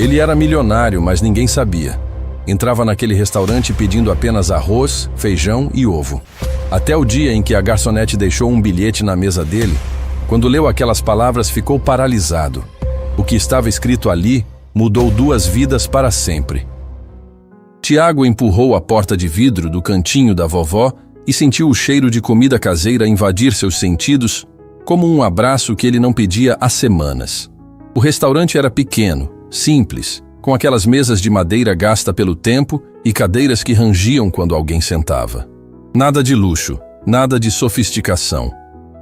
Ele era milionário, mas ninguém sabia. Entrava naquele restaurante pedindo apenas arroz, feijão e ovo. Até o dia em que a garçonete deixou um bilhete na mesa dele. Quando leu aquelas palavras, ficou paralisado. O que estava escrito ali mudou 2 vidas para sempre. Tiago empurrou a porta de vidro do cantinho da vovó e sentiu o cheiro de comida caseira invadir seus sentidos como um abraço que ele não pedia há semanas. O restaurante era pequeno, simples, com aquelas mesas de madeira gasta pelo tempo e cadeiras que rangiam quando alguém sentava. Nada de luxo, nada de sofisticação.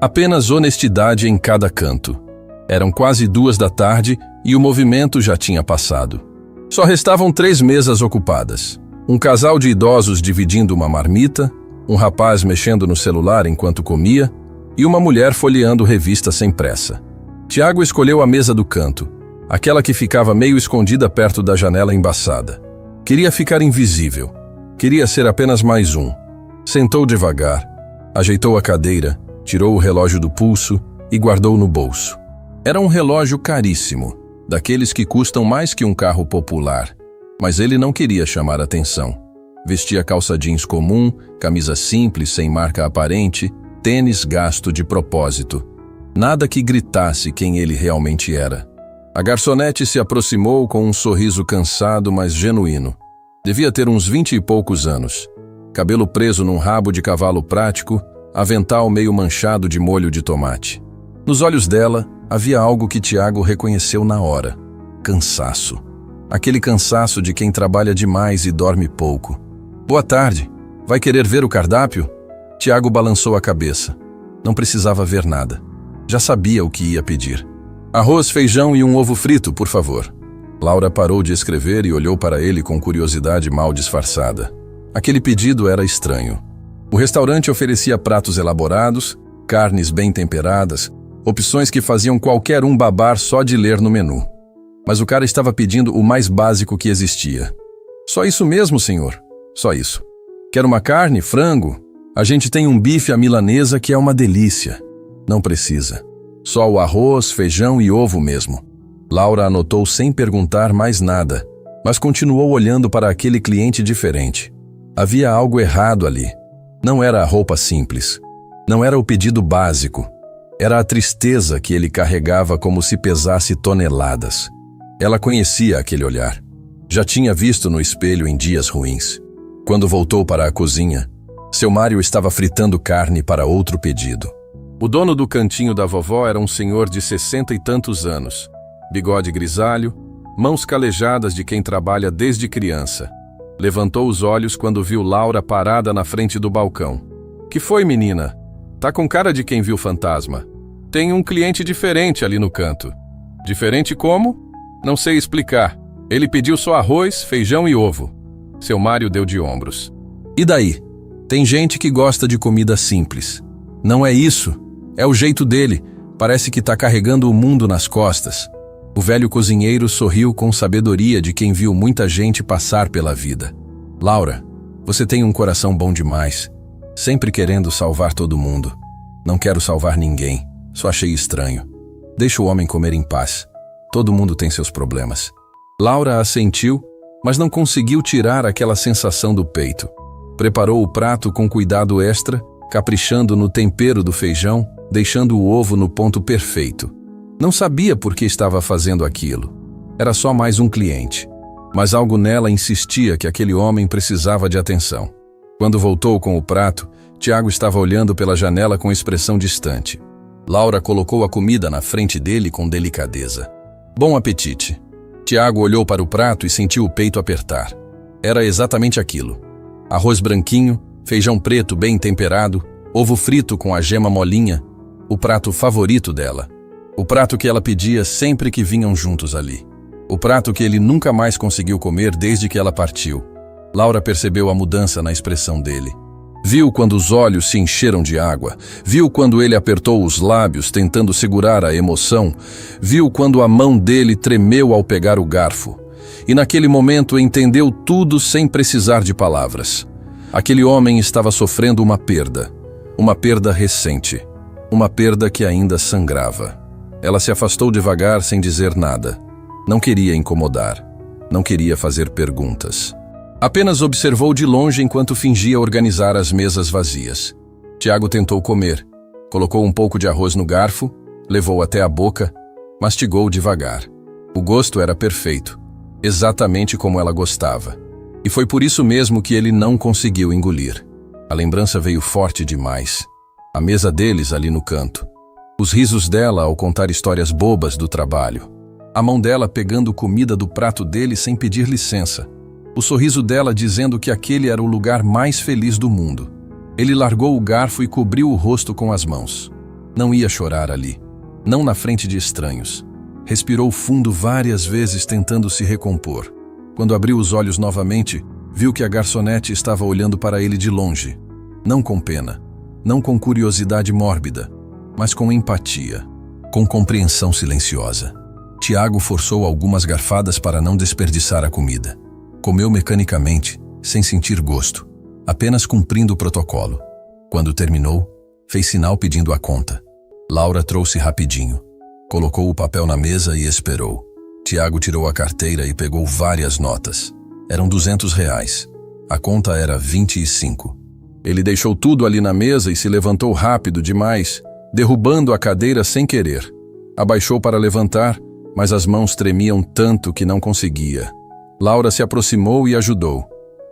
Apenas honestidade em cada canto. Eram quase 2 da tarde e o movimento já tinha passado. Só restavam 3 mesas ocupadas. Um casal de idosos dividindo uma marmita, um rapaz mexendo no celular enquanto comia e uma mulher folheando revista sem pressa. Tiago escolheu a mesa do canto, aquela que ficava meio escondida perto da janela embaçada. Queria ficar invisível. Queria ser apenas mais um. Sentou devagar, ajeitou a cadeira, tirou o relógio do pulso e guardou no bolso. Era um relógio caríssimo, daqueles que custam mais que um carro popular. Mas ele não queria chamar atenção. Vestia calça jeans comum, camisa simples sem marca aparente, tênis gasto de propósito. Nada que gritasse quem ele realmente era. A garçonete se aproximou com um sorriso cansado, mas genuíno. Devia ter uns 20 e poucos anos. Cabelo preso num rabo de cavalo prático, avental meio manchado de molho de tomate. Nos olhos dela, havia algo que Tiago reconheceu na hora. Cansaço. Aquele cansaço de quem trabalha demais e dorme pouco. Boa tarde. Vai querer ver o cardápio? Tiago balançou a cabeça. Não precisava ver nada. Já sabia o que ia pedir. Arroz, feijão e um ovo frito, por favor. Laura parou de escrever e olhou para ele com curiosidade mal disfarçada. Aquele pedido era estranho. O restaurante oferecia pratos elaborados, carnes bem temperadas, opções que faziam qualquer um babar só de ler no menu. Mas o cara estava pedindo o mais básico que existia. Só isso mesmo, senhor? Só isso. Quer uma carne, frango? A gente tem um bife à milanesa que é uma delícia. Não precisa. Só o arroz, feijão e ovo mesmo. Laura anotou sem perguntar mais nada, mas continuou olhando para aquele cliente diferente. Havia algo errado ali. Não era a roupa simples. Não era o pedido básico. Era a tristeza que ele carregava como se pesasse toneladas. Ela conhecia aquele olhar. Já tinha visto no espelho em dias ruins. Quando voltou para a cozinha, seu Mário estava fritando carne para outro pedido. O dono do cantinho da vovó era um senhor de 60 e tantos anos. Bigode grisalho, mãos calejadas de quem trabalha desde criança. Levantou os olhos quando viu Laura parada na frente do balcão. Que foi, menina? Tá com cara de quem viu fantasma. Tem um cliente diferente ali no canto. Diferente como? Não sei explicar. Ele pediu só arroz, feijão e ovo. Seu Mário deu de ombros. E daí? Tem gente que gosta de comida simples. Não é isso. É o jeito dele. Parece que tá carregando o mundo nas costas. O velho cozinheiro sorriu com sabedoria de quem viu muita gente passar pela vida. Laura, você tem um coração bom demais. Sempre querendo salvar todo mundo. Não quero salvar ninguém. Só achei estranho. Deixa o homem comer em paz. Todo mundo tem seus problemas. Laura assentiu, mas não conseguiu tirar aquela sensação do peito. Preparou o prato com cuidado extra, caprichando no tempero do feijão, deixando o ovo no ponto perfeito. Não sabia por que estava fazendo aquilo. Era só mais um cliente. Mas algo nela insistia que aquele homem precisava de atenção. Quando voltou com o prato, Tiago estava olhando pela janela com expressão distante. Laura colocou a comida na frente dele com delicadeza. Bom apetite. Tiago olhou para o prato e sentiu o peito apertar. Era exatamente aquilo. Arroz branquinho, feijão preto bem temperado, ovo frito com a gema molinha, o prato favorito dela. O prato que ela pedia sempre que vinham juntos ali. O prato que ele nunca mais conseguiu comer desde que ela partiu. Laura percebeu a mudança na expressão dele. Viu quando os olhos se encheram de água. Viu quando ele apertou os lábios tentando segurar a emoção. Viu quando a mão dele tremeu ao pegar o garfo. E naquele momento entendeu tudo sem precisar de palavras. Aquele homem estava sofrendo uma perda recente, uma perda que ainda sangrava. Ela se afastou devagar sem dizer nada. Não queria incomodar. Não queria fazer perguntas. Apenas observou de longe enquanto fingia organizar as mesas vazias. Tiago tentou comer. Colocou um pouco de arroz no garfo, levou até a boca, mastigou devagar. O gosto era perfeito, exatamente como ela gostava. E foi por isso mesmo que ele não conseguiu engolir. A lembrança veio forte demais. A mesa deles ali no canto. Os risos dela ao contar histórias bobas do trabalho. A mão dela pegando comida do prato dele sem pedir licença. O sorriso dela dizendo que aquele era o lugar mais feliz do mundo. Ele largou o garfo e cobriu o rosto com as mãos. Não ia chorar ali. Não na frente de estranhos. Respirou fundo várias vezes tentando se recompor. Quando abriu os olhos novamente, viu que a garçonete estava olhando para ele de longe. Não com pena, não com curiosidade mórbida, mas com empatia, com compreensão silenciosa. Tiago forçou algumas garfadas para não desperdiçar a comida. Comeu mecanicamente, sem sentir gosto, apenas cumprindo o protocolo. Quando terminou, fez sinal pedindo a conta. Laura trouxe rapidinho. Colocou o papel na mesa e esperou. Tiago tirou a carteira e pegou várias notas. Eram R$200. A conta era 25. Ele deixou tudo ali na mesa e se levantou rápido demais, derrubando a cadeira sem querer. Abaixou para levantar, mas as mãos tremiam tanto que não conseguia. Laura se aproximou e ajudou.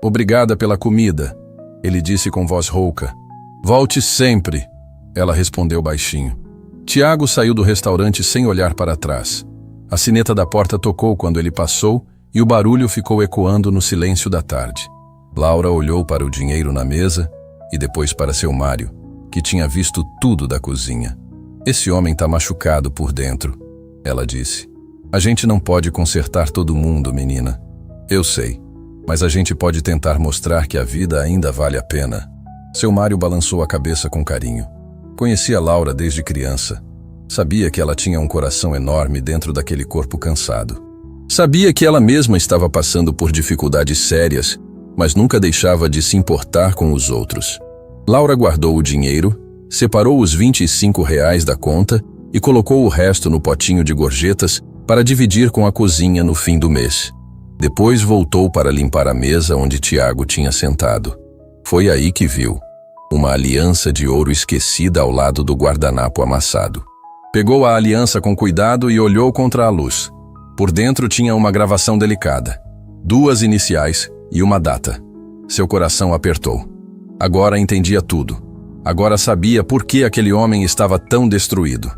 Obrigada pela comida, ele disse com voz rouca. Volte sempre, ela respondeu baixinho. Tiago saiu do restaurante sem olhar para trás. A sineta da porta tocou quando ele passou e o barulho ficou ecoando no silêncio da tarde. Laura olhou para o dinheiro na mesa e depois para seu Mário, que tinha visto tudo da cozinha. Esse homem está machucado por dentro, ela disse. A gente não pode consertar todo mundo, menina. Eu sei, mas a gente pode tentar mostrar que a vida ainda vale a pena. Seu Mário balançou a cabeça com carinho. Conhecia Laura desde criança. Sabia que ela tinha um coração enorme dentro daquele corpo cansado. Sabia que ela mesma estava passando por dificuldades sérias, mas nunca deixava de se importar com os outros. Laura guardou o dinheiro, separou os R$25 da conta e colocou o resto no potinho de gorjetas para dividir com a cozinha no fim do mês. Depois voltou para limpar a mesa onde Tiago tinha sentado. Foi aí que viu uma aliança de ouro esquecida ao lado do guardanapo amassado. Pegou a aliança com cuidado e olhou contra a luz. Por dentro tinha uma gravação delicada, 2 iniciais e uma data. Seu coração apertou. Agora entendia tudo. Agora sabia por que aquele homem estava tão destruído.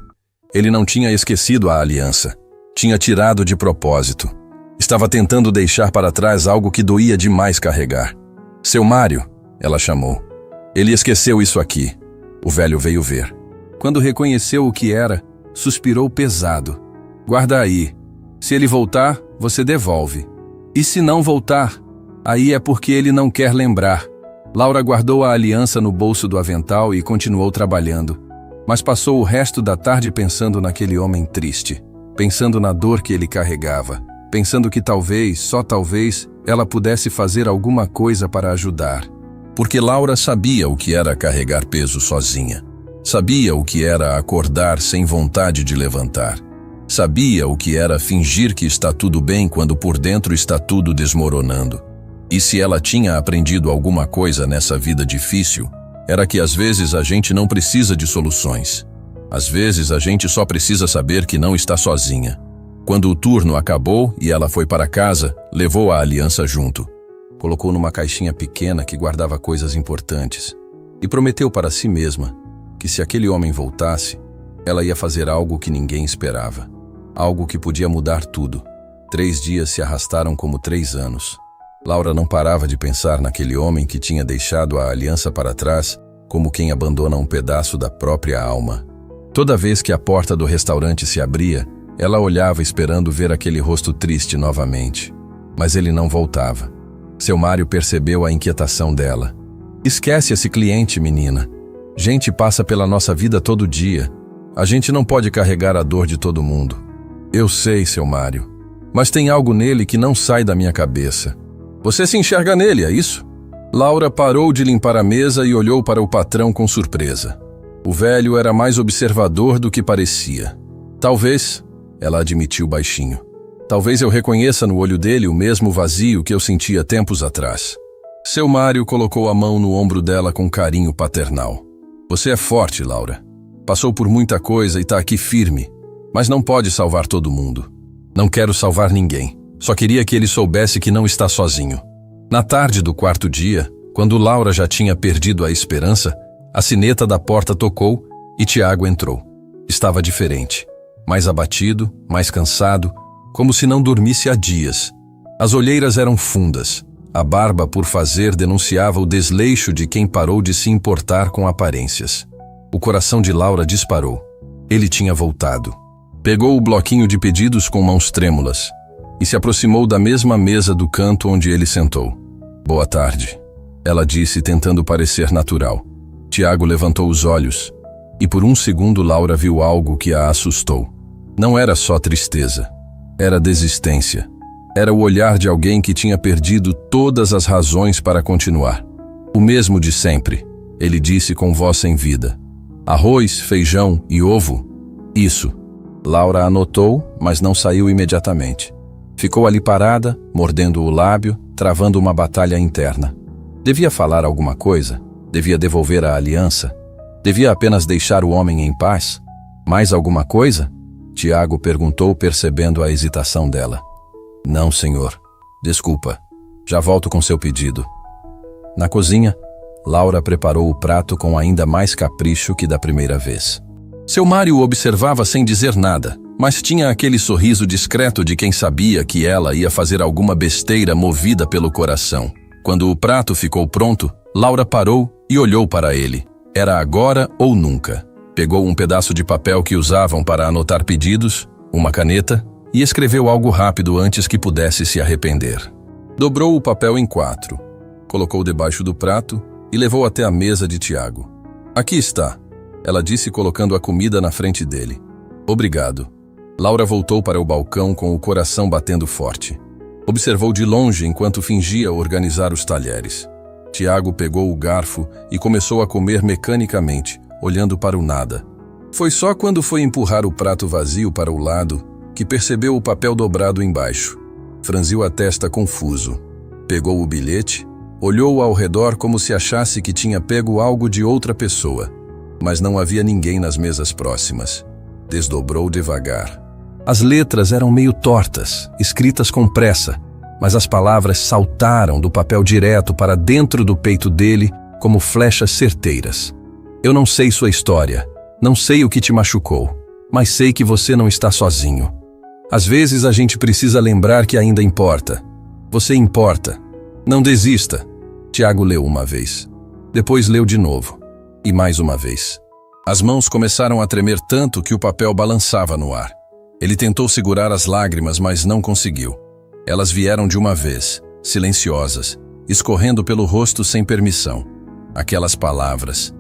Ele não tinha esquecido a aliança. Tinha tirado de propósito. Estava tentando deixar para trás algo que doía demais carregar. Seu Mário, ela chamou. Ele esqueceu isso aqui. O velho veio ver. Quando reconheceu o que era, suspirou pesado. Guarda aí. Se ele voltar, você devolve. E se não voltar, aí é porque ele não quer lembrar. Laura guardou a aliança no bolso do avental e continuou trabalhando. Mas passou o resto da tarde pensando naquele homem triste. Pensando na dor que ele carregava. Pensando que talvez, só talvez, ela pudesse fazer alguma coisa para ajudar. Porque Laura sabia o que era carregar peso sozinha. Sabia o que era acordar sem vontade de levantar. Sabia o que era fingir que está tudo bem quando por dentro está tudo desmoronando. E se ela tinha aprendido alguma coisa nessa vida difícil, era que às vezes a gente não precisa de soluções. Às vezes a gente só precisa saber que não está sozinha. Quando o turno acabou e ela foi para casa, levou a aliança junto. Colocou numa caixinha pequena que guardava coisas importantes. E prometeu para si mesma que se aquele homem voltasse, ela ia fazer algo que ninguém esperava. Algo que podia mudar tudo. 3 dias se arrastaram como 3 anos. Laura não parava de pensar naquele homem que tinha deixado a aliança para trás, como quem abandona um pedaço da própria alma. Toda vez que a porta do restaurante se abria, ela olhava esperando ver aquele rosto triste novamente. Mas ele não voltava. Seu Mário percebeu a inquietação dela. Esquece esse cliente, menina. Gente passa pela nossa vida todo dia. A gente não pode carregar a dor de todo mundo. Eu sei, seu Mário. Mas tem algo nele que não sai da minha cabeça. Você se enxerga nele, é isso? Laura parou de limpar a mesa e olhou para o patrão com surpresa. O velho era mais observador do que parecia. Talvez, ela admitiu baixinho. Talvez eu reconheça no olho dele o mesmo vazio que eu sentia tempos atrás. Seu Mário colocou a mão no ombro dela com carinho paternal. Você é forte, Laura. Passou por muita coisa e está aqui firme, mas não pode salvar todo mundo. Não quero salvar ninguém. Só queria que ele soubesse que não está sozinho. Na tarde do quarto dia, quando Laura já tinha perdido a esperança, a sineta da porta tocou e Tiago entrou. Estava diferente. Mais abatido, mais cansado, como se não dormisse há dias. As olheiras eram fundas. A barba por fazer denunciava o desleixo de quem parou de se importar com aparências. O coração de Laura disparou. Ele tinha voltado. Pegou o bloquinho de pedidos com mãos trêmulas e se aproximou da mesma mesa do canto onde ele sentou. Boa tarde, ela disse, tentando parecer natural. Tiago levantou os olhos e por um segundo Laura viu algo que a assustou. Não era só tristeza, era desistência. Era o olhar de alguém que tinha perdido todas as razões para continuar. O mesmo de sempre, ele disse com voz sem vida. Arroz, feijão e ovo? Isso. Laura anotou, mas não saiu imediatamente. Ficou ali parada, mordendo o lábio, travando uma batalha interna. Devia falar alguma coisa? Devia devolver a aliança? Devia apenas deixar o homem em paz? Mais alguma coisa? Tiago perguntou, percebendo a hesitação dela. Não, senhor. Desculpa. Já volto com seu pedido. Na cozinha, Laura preparou o prato com ainda mais capricho que da primeira vez. Seu Mário o observava sem dizer nada, mas tinha aquele sorriso discreto de quem sabia que ela ia fazer alguma besteira movida pelo coração. Quando o prato ficou pronto, Laura parou e olhou para ele. Era agora ou nunca. Pegou um pedaço de papel que usavam para anotar pedidos, uma caneta, e escreveu algo rápido antes que pudesse se arrepender. Dobrou o papel em 4, colocou debaixo do prato e levou até a mesa de Tiago. Aqui está, ela disse, colocando a comida na frente dele. Obrigado. Laura voltou para o balcão com o coração batendo forte. Observou de longe enquanto fingia organizar os talheres. Tiago pegou o garfo e começou a comer mecanicamente, olhando para o nada. Foi só quando foi empurrar o prato vazio para o lado que percebeu o papel dobrado embaixo. Franziu a testa confuso. Pegou o bilhete, olhou ao redor como se achasse que tinha pego algo de outra pessoa, mas não havia ninguém nas mesas próximas. Desdobrou devagar. As letras eram meio tortas, escritas com pressa, mas as palavras saltaram do papel direto para dentro do peito dele como flechas certeiras. Eu não sei sua história, não sei o que te machucou, mas sei que você não está sozinho. Às vezes a gente precisa lembrar que ainda importa. Você importa. Não desista. Tiago leu uma vez. Depois leu de novo. E mais uma vez. As mãos começaram a tremer tanto que o papel balançava no ar. Ele tentou segurar as lágrimas, mas não conseguiu. Elas vieram de uma vez, silenciosas, escorrendo pelo rosto sem permissão. Aquelas palavras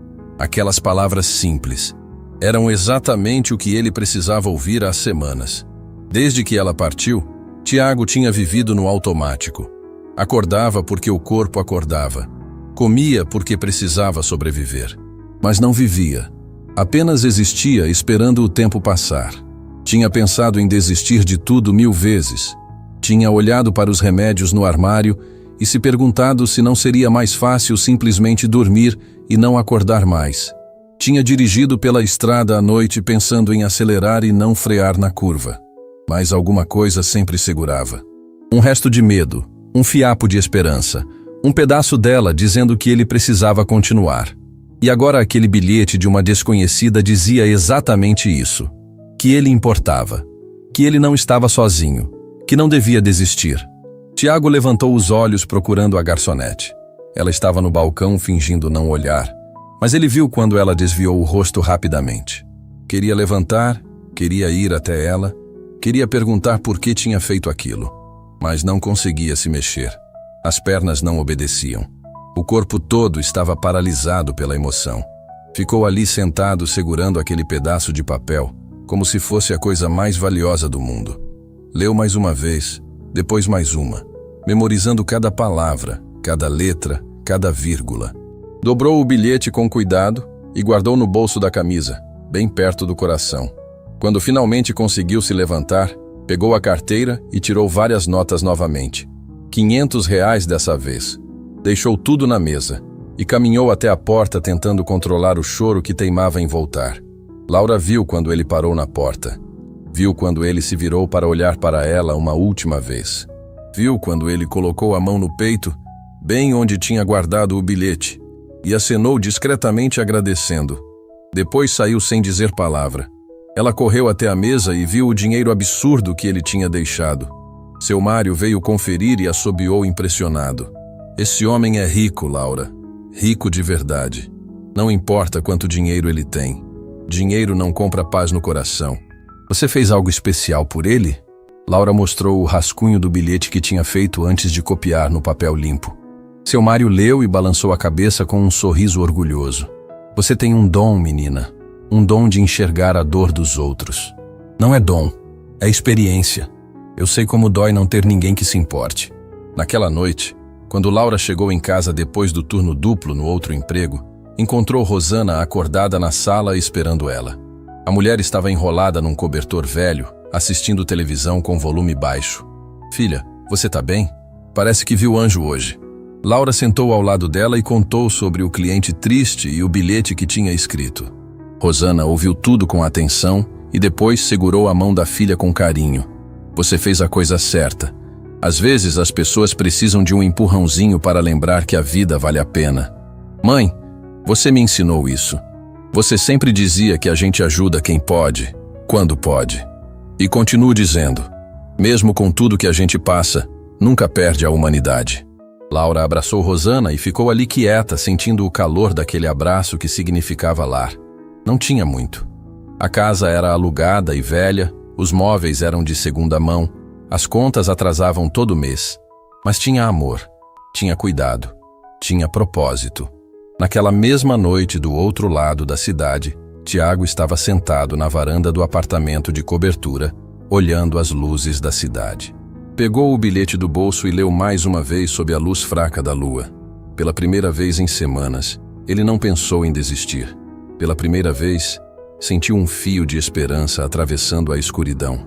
simples, eram exatamente o que ele precisava ouvir há semanas. Desde que ela partiu, Tiago tinha vivido no automático. Acordava porque o corpo acordava. Comia porque precisava sobreviver. Mas não vivia. Apenas existia esperando o tempo passar. Tinha pensado em desistir de tudo 1000 vezes. Tinha olhado para os remédios no armário e se perguntado se não seria mais fácil simplesmente dormir e não acordar mais. Tinha dirigido pela estrada à noite pensando em acelerar e não frear na curva. Mas alguma coisa sempre segurava. Um resto de medo, um fiapo de esperança, um pedaço dela dizendo que ele precisava continuar. E agora aquele bilhete de uma desconhecida dizia exatamente isso. Que ele importava. Que ele não estava sozinho. Que não devia desistir. Tiago levantou os olhos procurando a garçonete. Ela estava no balcão fingindo não olhar, mas ele viu quando ela desviou o rosto rapidamente. Queria levantar, queria ir até ela, queria perguntar por que tinha feito aquilo, mas não conseguia se mexer. As pernas não obedeciam. O corpo todo estava paralisado pela emoção. Ficou ali sentado segurando aquele pedaço de papel, como se fosse a coisa mais valiosa do mundo. Leu mais uma vez, depois mais uma, memorizando cada palavra, cada letra, cada vírgula. Dobrou o bilhete com cuidado e guardou no bolso da camisa, bem perto do coração. Quando finalmente conseguiu se levantar, Pegou a carteira e tirou várias notas novamente. R$ 500 dessa vez. Deixou tudo na mesa e caminhou até a porta tentando controlar o choro que teimava em voltar. Laura viu quando ele parou na porta. Viu quando ele se virou para olhar para ela uma última vez. Viu quando ele colocou a mão no peito, bem onde tinha guardado o bilhete, e acenou discretamente agradecendo. Depois saiu sem dizer palavra. Ela correu até a mesa e viu o dinheiro absurdo que ele tinha deixado. Seu Mário veio conferir e assobiou impressionado. Esse homem é rico, Laura. Rico de verdade. Não importa quanto dinheiro ele tem. Dinheiro não compra paz no coração. Você fez algo especial por ele? Laura mostrou o rascunho do bilhete que tinha feito antes de copiar no papel limpo. Seu Mário leu e balançou a cabeça com um sorriso orgulhoso. Você tem um dom, menina. Um dom de enxergar a dor dos outros. Não é dom, é experiência. Eu sei como dói não ter ninguém que se importe. Naquela noite, quando Laura chegou em casa depois do turno duplo no outro emprego, encontrou Rosana acordada na sala esperando ela. A mulher estava enrolada num cobertor velho, assistindo televisão com volume baixo. Filha, você tá bem? Parece que viu anjo hoje. Laura sentou ao lado dela e contou sobre o cliente triste e o bilhete que tinha escrito. Rosana ouviu tudo com atenção e depois segurou a mão da filha com carinho. Você fez a coisa certa. Às vezes as pessoas precisam de um empurrãozinho para lembrar que a vida vale a pena. Mãe, você me ensinou isso. Você sempre dizia que a gente ajuda quem pode, quando pode. E continuo dizendo, mesmo com tudo que a gente passa, nunca perde a humanidade. Laura abraçou Rosana e ficou ali quieta, sentindo o calor daquele abraço que significava lar. Não tinha muito. A casa era alugada e velha, os móveis eram de segunda mão, as contas atrasavam todo mês. Mas tinha amor, tinha cuidado, tinha propósito. Naquela mesma noite do outro lado da cidade, Tiago estava sentado na varanda do apartamento de cobertura, olhando as luzes da cidade. Pegou o bilhete do bolso e leu mais uma vez sob a luz fraca da lua. Pela primeira vez em semanas, ele não pensou em desistir. Pela primeira vez, sentiu um fio de esperança atravessando a escuridão.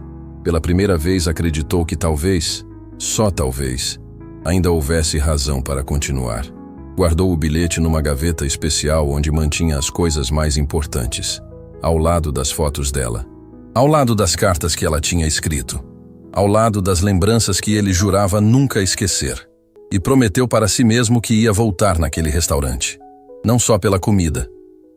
Pela primeira vez acreditou que talvez, só talvez, ainda houvesse razão para continuar. Guardou o bilhete numa gaveta especial onde mantinha as coisas mais importantes, ao lado das fotos dela, ao lado das cartas que ela tinha escrito, ao lado das lembranças que ele jurava nunca esquecer. E prometeu para si mesmo que ia voltar naquele restaurante. Não só pela comida,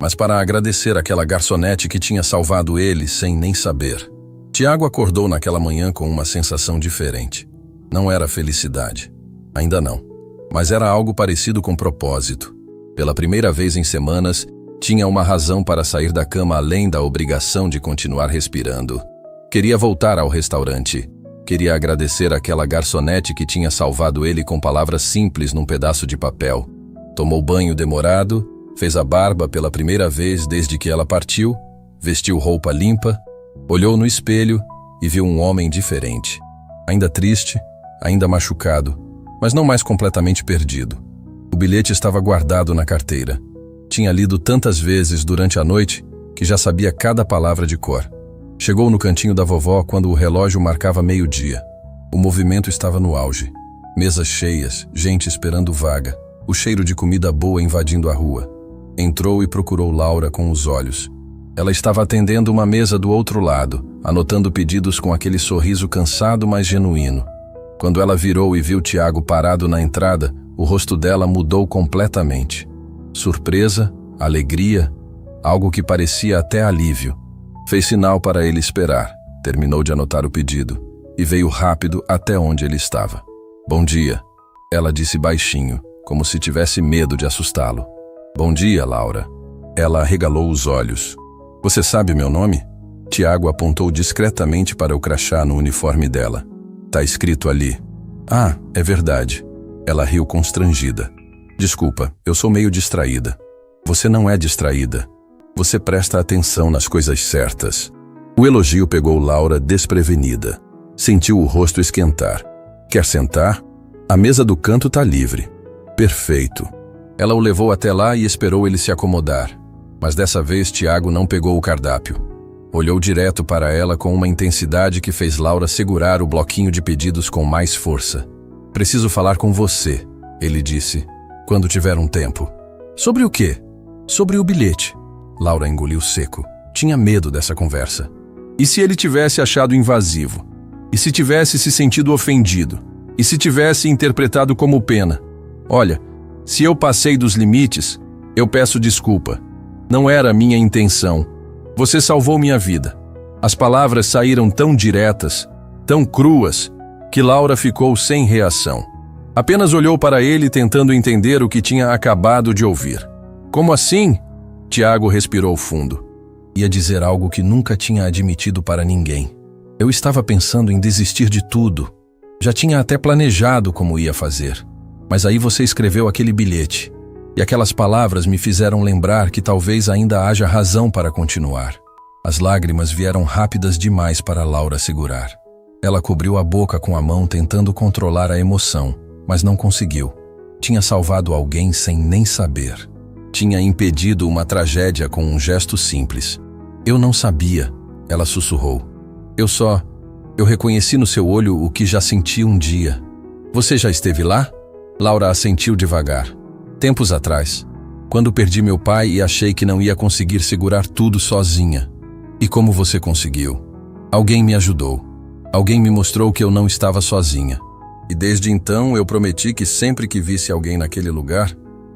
mas para agradecer aquela garçonete que tinha salvado ele sem nem saber. Tiago acordou naquela manhã com uma sensação diferente. Não era felicidade. Ainda não. Mas era algo parecido com propósito. Pela primeira vez em semanas, tinha uma razão para sair da cama além da obrigação de continuar respirando. Queria voltar ao restaurante. Queria agradecer àquela garçonete que tinha salvado ele com palavras simples num pedaço de papel. Tomou banho demorado, fez a barba pela primeira vez desde que ela partiu, vestiu roupa limpa, olhou no espelho e viu um homem diferente. Ainda triste, ainda machucado, mas não mais completamente perdido. O bilhete estava guardado na carteira. Tinha lido tantas vezes durante a noite que já sabia cada palavra de cor. Chegou no cantinho da vovó quando o relógio marcava meio-dia. O movimento estava no auge. Mesas cheias, gente esperando vaga, o cheiro de comida boa invadindo a rua. Entrou e procurou Laura com os olhos. Ela estava atendendo uma mesa do outro lado, anotando pedidos com aquele sorriso cansado, mas genuíno. Quando ela virou e viu Tiago parado na entrada, o rosto dela mudou completamente. Surpresa, alegria, algo que parecia até alívio. Fez sinal para ele esperar, terminou de anotar o pedido e veio rápido até onde ele estava. Bom dia, ela disse baixinho, como se tivesse medo de assustá-lo. Bom dia, Laura. Ela arregalou os olhos. Você sabe meu nome? Tiago apontou discretamente para o crachá no uniforme dela. Tá escrito ali. Ah, é verdade. Ela riu constrangida. Desculpa, eu sou meio distraída. Você não é distraída. Você presta atenção nas coisas certas. O elogio pegou Laura desprevenida. Sentiu o rosto esquentar. Quer sentar? A mesa do canto tá livre. Perfeito. Ela o levou até lá e esperou ele se acomodar. Mas dessa vez Tiago não pegou o cardápio. Olhou direto para ela com uma intensidade que fez Laura segurar o bloquinho de pedidos com mais força. "Preciso falar com você", ele disse, "quando tiver um tempo." "Sobre o quê?" "Sobre o bilhete." Laura engoliu seco. Tinha medo dessa conversa. E se ele tivesse achado invasivo? E se tivesse se sentido ofendido? E se tivesse interpretado como pena? "Olha, se eu passei dos limites, eu peço desculpa. Não era minha intenção. Você salvou minha vida." As palavras saíram tão diretas, tão cruas, que Laura ficou sem reação. Apenas olhou para ele tentando entender o que tinha acabado de ouvir. "Como assim?" Tiago respirou fundo. Ia dizer algo que nunca tinha admitido para ninguém. "Eu estava pensando em desistir de tudo. Já tinha até planejado como ia fazer. Mas aí você escreveu aquele bilhete. E aquelas palavras me fizeram lembrar que talvez ainda haja razão para continuar." As lágrimas vieram rápidas demais para Laura segurar. Ela cobriu a boca com a mão tentando controlar a emoção, mas não conseguiu. Tinha salvado alguém sem nem saber. Tinha impedido uma tragédia com um gesto simples. "Eu não sabia", ela sussurrou. Eu reconheci no seu olho o que já senti um dia." "Você já esteve lá?" Laura assentiu devagar. "Tempos atrás, quando perdi meu pai e achei que não ia conseguir segurar tudo sozinha." "E como você conseguiu?" "Alguém me ajudou. Alguém me mostrou que eu não estava sozinha. E desde então eu prometi que sempre que visse alguém naquele lugar,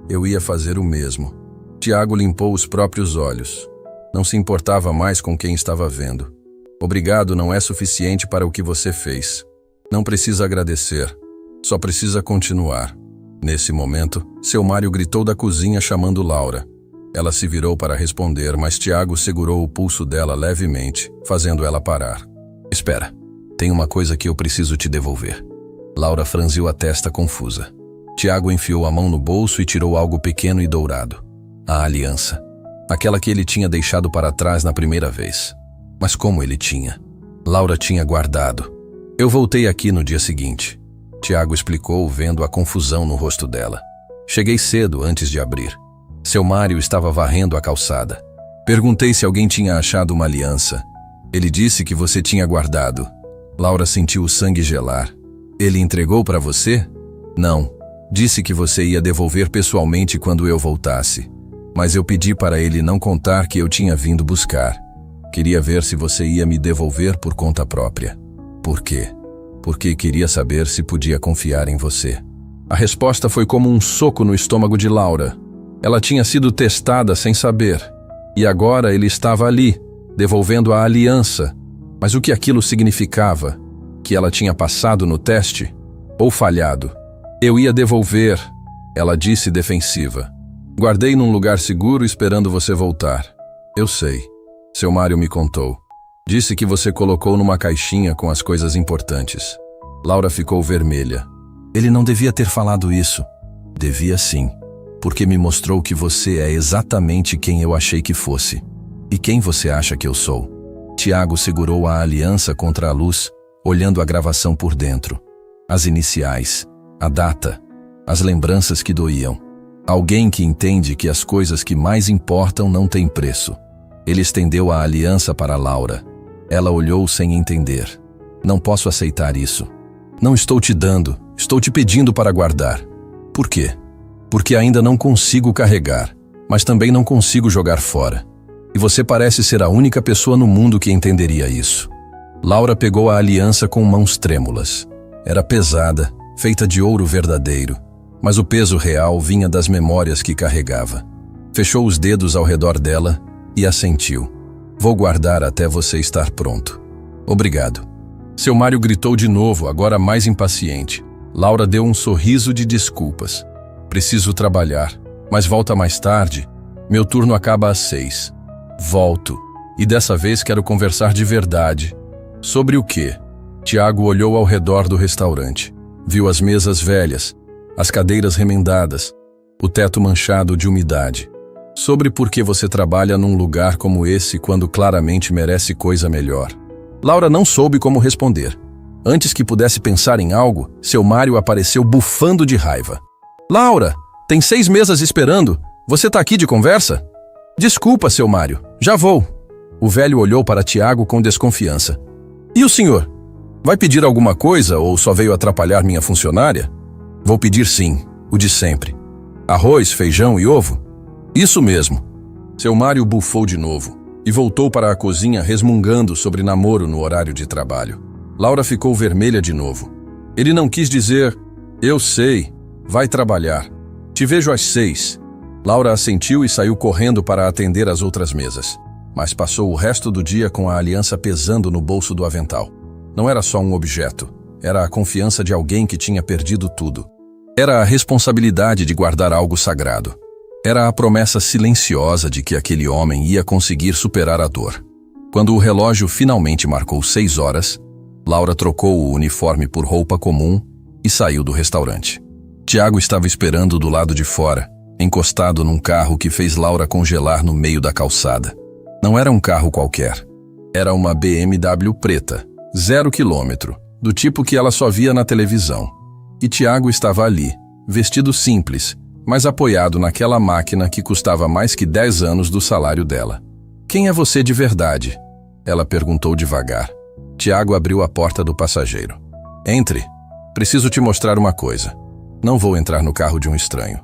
eu ia fazer o mesmo." Tiago limpou os próprios olhos. Não se importava mais com quem estava vendo. "Obrigado não é suficiente para o que você fez. Não precisa agradecer. Só precisa continuar." Nesse momento, seu Mário gritou da cozinha chamando Laura. Ela se virou para responder, mas Tiago segurou o pulso dela levemente, fazendo ela parar. "Espera, tem uma coisa que eu preciso te devolver." Laura franziu a testa confusa. Tiago enfiou a mão no bolso e tirou algo pequeno e dourado. A aliança. Aquela que ele tinha deixado para trás na primeira vez. Mas como ele tinha? Laura tinha guardado. "Eu voltei aqui no dia seguinte", Tiago explicou, vendo a confusão no rosto dela. "Cheguei cedo antes de abrir. Seu Mário estava varrendo a calçada. Perguntei se alguém tinha achado uma aliança. Ele disse que você tinha guardado." Laura sentiu o sangue gelar. "Ele entregou para você?" "Não. Disse que você ia devolver pessoalmente quando eu voltasse. Mas eu pedi para ele não contar que eu tinha vindo buscar. Queria ver se você ia me devolver por conta própria." "Por quê?" "Porque queria saber se podia confiar em você." A resposta foi como um soco no estômago de Laura. Ela tinha sido testada sem saber. E agora ele estava ali, devolvendo a aliança. Mas o que aquilo significava? Que ela tinha passado no teste? Ou falhado? "Eu ia devolver", ela disse defensiva. "Guardei num lugar seguro esperando você voltar." "Eu sei. Seu Mário me contou. Disse que você colocou numa caixinha com as coisas importantes." Laura ficou vermelha. "Ele não devia ter falado isso." "Devia sim, porque me mostrou que você é exatamente quem eu achei que fosse." "E quem você acha que eu sou?" Tiago segurou a aliança contra a luz, olhando a gravação por dentro. As iniciais, a data, as lembranças que doíam. Alguém que entende que as coisas que mais importam não têm preço. Ele estendeu a aliança para Laura. Ela olhou sem entender. "Não posso aceitar isso." "Não estou te dando, estou te pedindo para guardar." "Por quê?" "Porque ainda não consigo carregar, mas também não consigo jogar fora. E você parece ser a única pessoa no mundo que entenderia isso." Laura pegou a aliança com mãos trêmulas. Era pesada, feita de ouro verdadeiro, mas o peso real vinha das memórias que carregava. Fechou os dedos ao redor dela e assentiu. "Vou guardar até você estar pronto." "Obrigado." Seu Mário gritou de novo, agora mais impaciente. Laura deu um sorriso de desculpas. "Preciso trabalhar, mas volta mais tarde. Meu turno acaba às 6. "Volto. E dessa vez quero conversar de verdade." "Sobre o quê?" Tiago olhou ao redor do restaurante. Viu as mesas velhas, as cadeiras remendadas, o teto manchado de umidade. "Sobre por que você trabalha num lugar como esse quando claramente merece coisa melhor." Laura não soube como responder. Antes que pudesse pensar em algo, seu Mário apareceu bufando de raiva. "Laura, tem 6 mesas esperando. Você tá aqui de conversa?" "Desculpa, seu Mário. Já vou." O velho olhou para Tiago com desconfiança. E o senhor? Vai pedir alguma coisa ou só veio atrapalhar minha funcionária? Vou pedir sim, o de sempre. Arroz, feijão e ovo? Isso mesmo. Seu Mário bufou de novo e voltou para a cozinha resmungando sobre namoro no horário de trabalho. Laura ficou vermelha de novo. Ele não quis dizer, eu sei, vai trabalhar. Te vejo às 6. Laura assentiu e saiu correndo para atender as outras mesas. Mas passou o resto do dia com a aliança pesando no bolso do avental. Não era só um objeto, era a confiança de alguém que tinha perdido tudo. Era a responsabilidade de guardar algo sagrado. Era a promessa silenciosa de que aquele homem ia conseguir superar a dor. Quando o relógio finalmente marcou 6 horas, Laura trocou o uniforme por roupa comum e saiu do restaurante. Tiago estava esperando do lado de fora, encostado num carro que fez Laura congelar no meio da calçada. Não era um carro qualquer. Era uma BMW preta, 0 km, do tipo que ela só via na televisão. E Tiago estava ali, vestido simples, mas apoiado naquela máquina que custava mais que 10 anos do salário dela. Quem é você de verdade? Ela perguntou devagar. Tiago abriu a porta do passageiro. Entre. Preciso te mostrar uma coisa. Não vou entrar no carro de um estranho.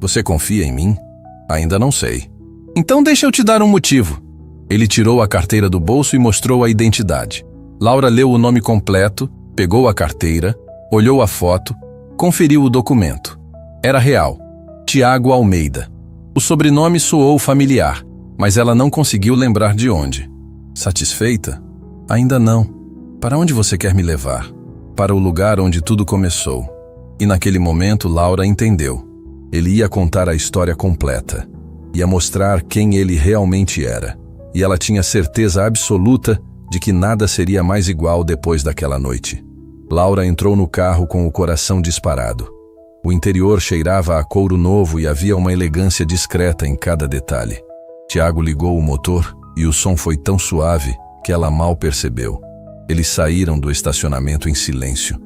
Você confia em mim? Ainda não sei. Então deixa eu te dar um motivo. Ele tirou a carteira do bolso e mostrou a identidade. Laura leu o nome completo, pegou a carteira, olhou a foto, conferiu o documento. Era real. Tiago Almeida. O sobrenome soou familiar, mas ela não conseguiu lembrar de onde. Satisfeita? Ainda não. Para onde você quer me levar? Para o lugar onde tudo começou. E naquele momento Laura entendeu. Ele ia contar a história completa. Ia mostrar quem ele realmente era. E ela tinha certeza absoluta de que nada seria mais igual depois daquela noite. Laura entrou no carro com o coração disparado. O interior cheirava a couro novo e havia uma elegância discreta em cada detalhe. Tiago ligou o motor e o som foi tão suave que ela mal percebeu. Eles saíram do estacionamento em silêncio.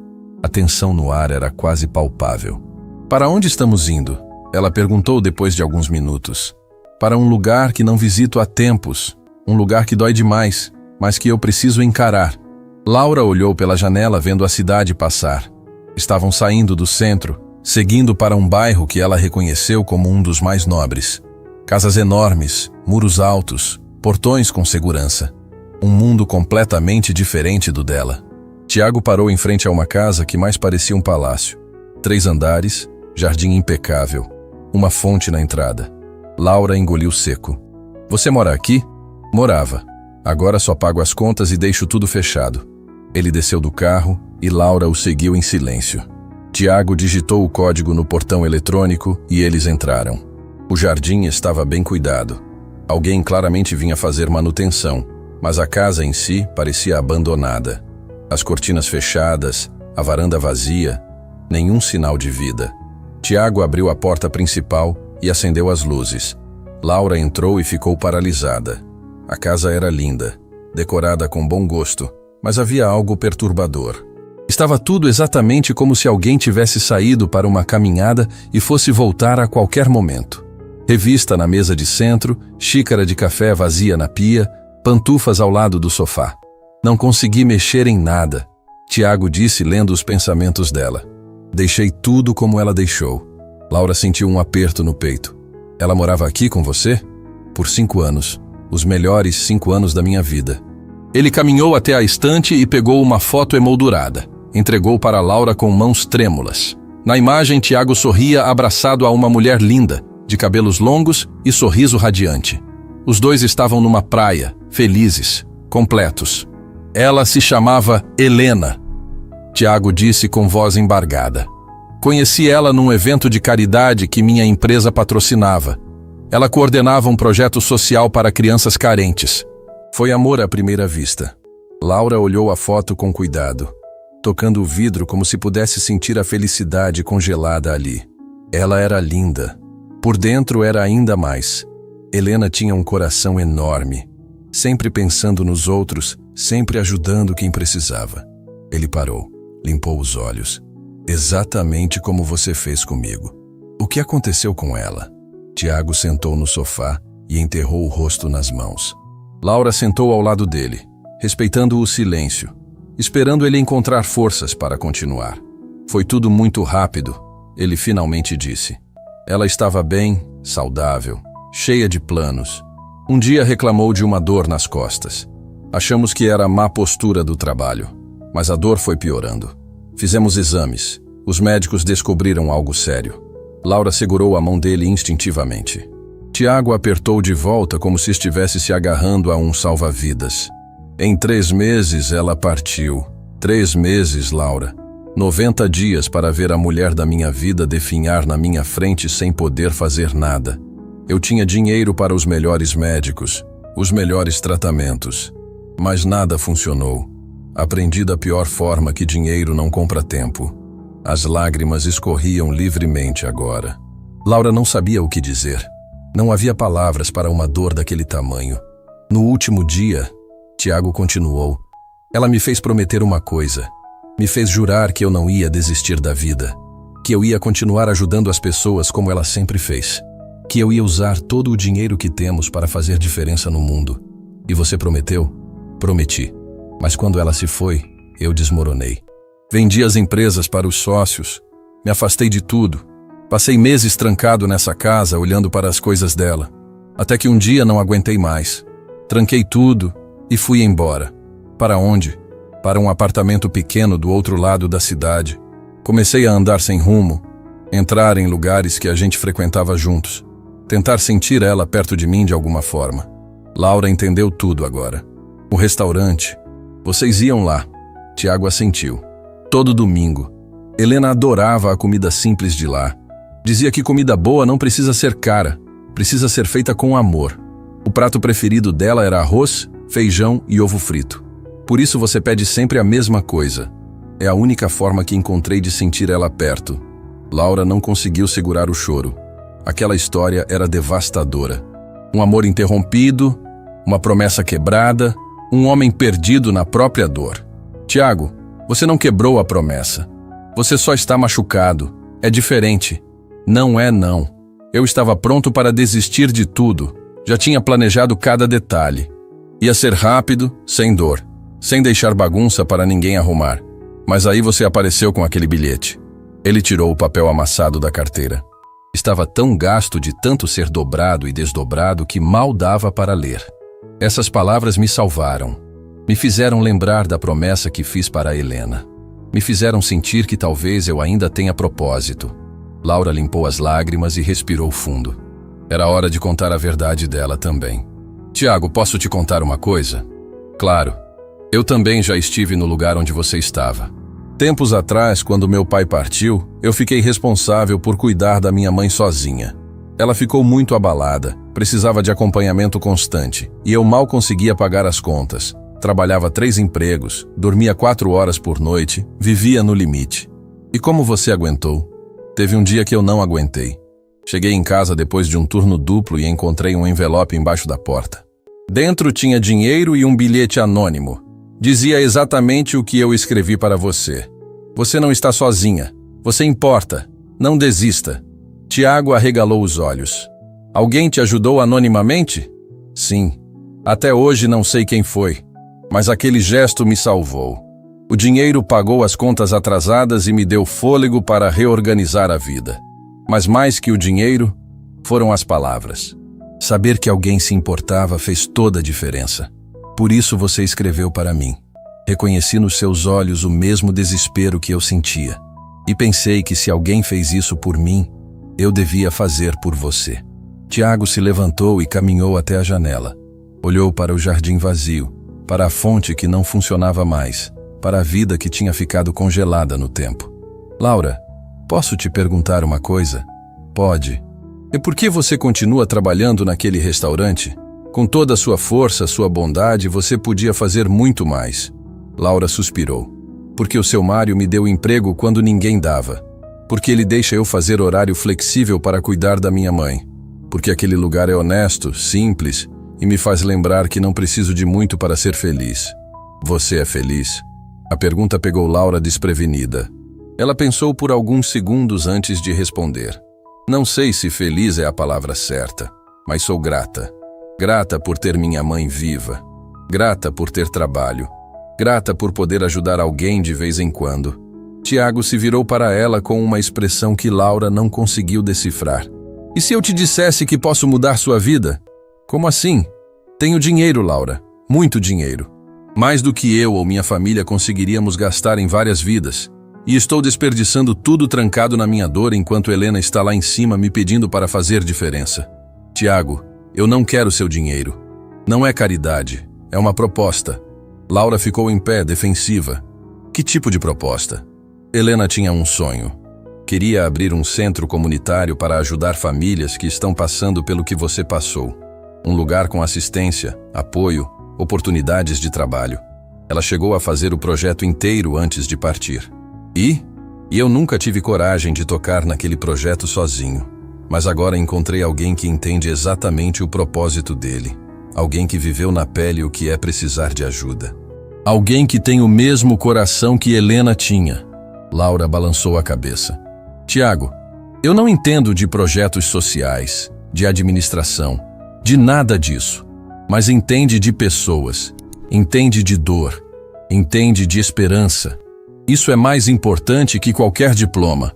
A tensão no ar era quase palpável. Para onde estamos indo? Ela perguntou depois de alguns minutos. Para um lugar que não visito há tempos. Um lugar que dói demais, mas que eu preciso encarar. Laura olhou pela janela vendo a cidade passar. Estavam saindo do centro, seguindo para um bairro que ela reconheceu como um dos mais nobres. Casas enormes, muros altos, portões com segurança. Um mundo completamente diferente do dela. Tiago parou em frente a uma casa que mais parecia um palácio. 3 andares, jardim impecável, uma fonte na entrada. Laura engoliu seco. Você mora aqui? Morava. Agora só pago as contas e deixo tudo fechado. Ele desceu do carro e Laura o seguiu em silêncio. Tiago digitou o código no portão eletrônico e eles entraram. O jardim estava bem cuidado. Alguém claramente vinha fazer manutenção, mas a casa em si parecia abandonada. As cortinas fechadas, a varanda vazia, nenhum sinal de vida. Tiago abriu a porta principal e acendeu as luzes. Laura entrou e ficou paralisada. A casa era linda, decorada com bom gosto, mas havia algo perturbador. Estava tudo exatamente como se alguém tivesse saído para uma caminhada e fosse voltar a qualquer momento. Revista na mesa de centro, xícara de café vazia na pia, pantufas ao lado do sofá. Não consegui mexer em nada, Tiago disse lendo os pensamentos dela. Deixei tudo como ela deixou. Laura sentiu um aperto no peito. Ela morava aqui com você? Por 5 anos. Os melhores 5 anos da minha vida. Ele caminhou até a estante e pegou uma foto emoldurada. Entregou para Laura com mãos trêmulas. Na imagem, Tiago sorria abraçado a uma mulher linda, de cabelos longos e sorriso radiante. Os dois estavam numa praia, felizes, completos. Ela se chamava Helena. Tiago disse com voz embargada. Conheci ela num evento de caridade que minha empresa patrocinava. Ela coordenava um projeto social para crianças carentes. Foi amor à primeira vista. Laura olhou a foto com cuidado, tocando o vidro como se pudesse sentir a felicidade congelada ali. Ela era linda. Por dentro era ainda mais. Helena tinha um coração enorme, sempre pensando nos outros, sempre ajudando quem precisava. Ele parou, limpou os olhos. Exatamente como você fez comigo. O que aconteceu com ela? Tiago sentou no sofá e enterrou o rosto nas mãos. Laura sentou ao lado dele, respeitando o silêncio, esperando ele encontrar forças para continuar. Foi tudo muito rápido, ele finalmente disse. Ela estava bem, saudável, cheia de planos. Um dia reclamou de uma dor nas costas. Achamos que era a má postura do trabalho, mas a dor foi piorando. Fizemos exames. Os médicos descobriram algo sério. Laura segurou a mão dele instintivamente. Tiago apertou de volta como se estivesse se agarrando a um salva-vidas. Em 3 meses ela partiu. 3 meses, Laura. 90 dias para ver a mulher da minha vida definhar na minha frente sem poder fazer nada. Eu tinha dinheiro para os melhores médicos, os melhores tratamentos. Mas nada funcionou. Aprendi da pior forma que dinheiro não compra tempo. As lágrimas escorriam livremente agora. Laura não sabia o que dizer. Não havia palavras para uma dor daquele tamanho. No último dia, Tiago continuou. Ela me fez prometer uma coisa. Me fez jurar que eu não ia desistir da vida. Que eu ia continuar ajudando as pessoas como ela sempre fez. Que eu ia usar todo o dinheiro que temos para fazer diferença no mundo. E você prometeu? Prometi. Mas quando ela se foi, eu desmoronei. Vendi as empresas para os sócios. Me afastei de tudo. Passei meses trancado nessa casa, olhando para as coisas dela. Até que um dia não aguentei mais. Tranquei tudo e fui embora. Para onde? Para um apartamento pequeno do outro lado da cidade. Comecei a andar sem rumo, entrar em lugares que a gente frequentava juntos, tentar sentir ela perto de mim de alguma forma. Laura entendeu tudo agora. O restaurante. Vocês iam lá. Tiago assentiu. Todo domingo. Helena adorava a comida simples de lá. Dizia que comida boa não precisa ser cara, precisa ser feita com amor. O prato preferido dela era arroz, feijão e ovo frito. Por isso você pede sempre a mesma coisa. É a única forma que encontrei de sentir ela perto. Laura não conseguiu segurar o choro. Aquela história era devastadora. Um amor interrompido, uma promessa quebrada, um homem perdido na própria dor. Tiago, você não quebrou a promessa. Você só está machucado. É diferente. Não é não. Eu estava pronto para desistir de tudo. Já tinha planejado cada detalhe. Ia ser rápido, sem dor, sem deixar bagunça para ninguém arrumar. Mas aí você apareceu com aquele bilhete. Ele tirou o papel amassado da carteira. Estava tão gasto de tanto ser dobrado e desdobrado que mal dava para ler. Essas palavras me salvaram. Me fizeram lembrar da promessa que fiz para a Helena. Me fizeram sentir que talvez eu ainda tenha propósito. Laura limpou as lágrimas e respirou fundo. Era hora de contar a verdade dela também. Tiago, posso te contar uma coisa? Claro. Eu também já estive no lugar onde você estava. Tempos atrás, quando meu pai partiu, eu fiquei responsável por cuidar da minha mãe sozinha. Ela ficou muito abalada, precisava de acompanhamento constante, e eu mal conseguia pagar as contas. Trabalhava 3 empregos, dormia 4 horas por noite, vivia no limite. E como você aguentou? Teve um dia que eu não aguentei. Cheguei em casa depois de um turno duplo e encontrei um envelope embaixo da porta. Dentro tinha dinheiro e um bilhete anônimo. Dizia exatamente o que eu escrevi para você. Você não está sozinha. Você importa. Não desista. Tiago arregalou os olhos. Alguém te ajudou anonimamente? Sim. Até hoje não sei quem foi, mas aquele gesto me salvou. O dinheiro pagou as contas atrasadas e me deu fôlego para reorganizar a vida. Mas mais que o dinheiro, foram as palavras. Saber que alguém se importava fez toda a diferença. Por isso você escreveu para mim. Reconheci nos seus olhos o mesmo desespero que eu sentia. E pensei que se alguém fez isso por mim, eu devia fazer por você. Tiago se levantou e caminhou até a janela. Olhou para o jardim vazio, para a fonte que não funcionava mais, para a vida que tinha ficado congelada no tempo. Laura, posso te perguntar uma coisa? Pode. E por que você continua trabalhando naquele restaurante? Com toda a sua força, sua bondade, você podia fazer muito mais. Laura suspirou. Porque o seu Mário me deu emprego quando ninguém dava. Porque ele deixa eu fazer horário flexível para cuidar da minha mãe. Porque aquele lugar é honesto, simples e me faz lembrar que não preciso de muito para ser feliz. Você é feliz? A pergunta pegou Laura desprevenida. Ela pensou por alguns segundos antes de responder. Não sei se feliz é a palavra certa, mas sou grata. Grata por ter minha mãe viva. Grata por ter trabalho. Grata por poder ajudar alguém de vez em quando. Tiago se virou para ela com uma expressão que Laura não conseguiu decifrar. E se eu te dissesse que posso mudar sua vida? Como assim? Tenho dinheiro, Laura. Muito dinheiro. Mais do que eu ou minha família conseguiríamos gastar em várias vidas. E estou desperdiçando tudo trancado na minha dor enquanto Helena está lá em cima me pedindo para fazer diferença. Tiago, eu não quero seu dinheiro. Não é caridade, é uma proposta. Laura ficou em pé, defensiva. Que tipo de proposta? Helena tinha um sonho. Queria abrir um centro comunitário para ajudar famílias que estão passando pelo que você passou. Um lugar com assistência, apoio, oportunidades de trabalho. Ela chegou a fazer o projeto inteiro antes de partir. E eu nunca tive coragem de tocar naquele projeto sozinho. Mas agora encontrei alguém que entende exatamente o propósito dele. Alguém que viveu na pele o que é precisar de ajuda. Alguém que tem o mesmo coração que Helena tinha. Laura balançou a cabeça. Tiago, eu não entendo de projetos sociais, de administração, de nada disso. Mas entende de pessoas, entende de dor, entende de esperança. Isso é mais importante que qualquer diploma.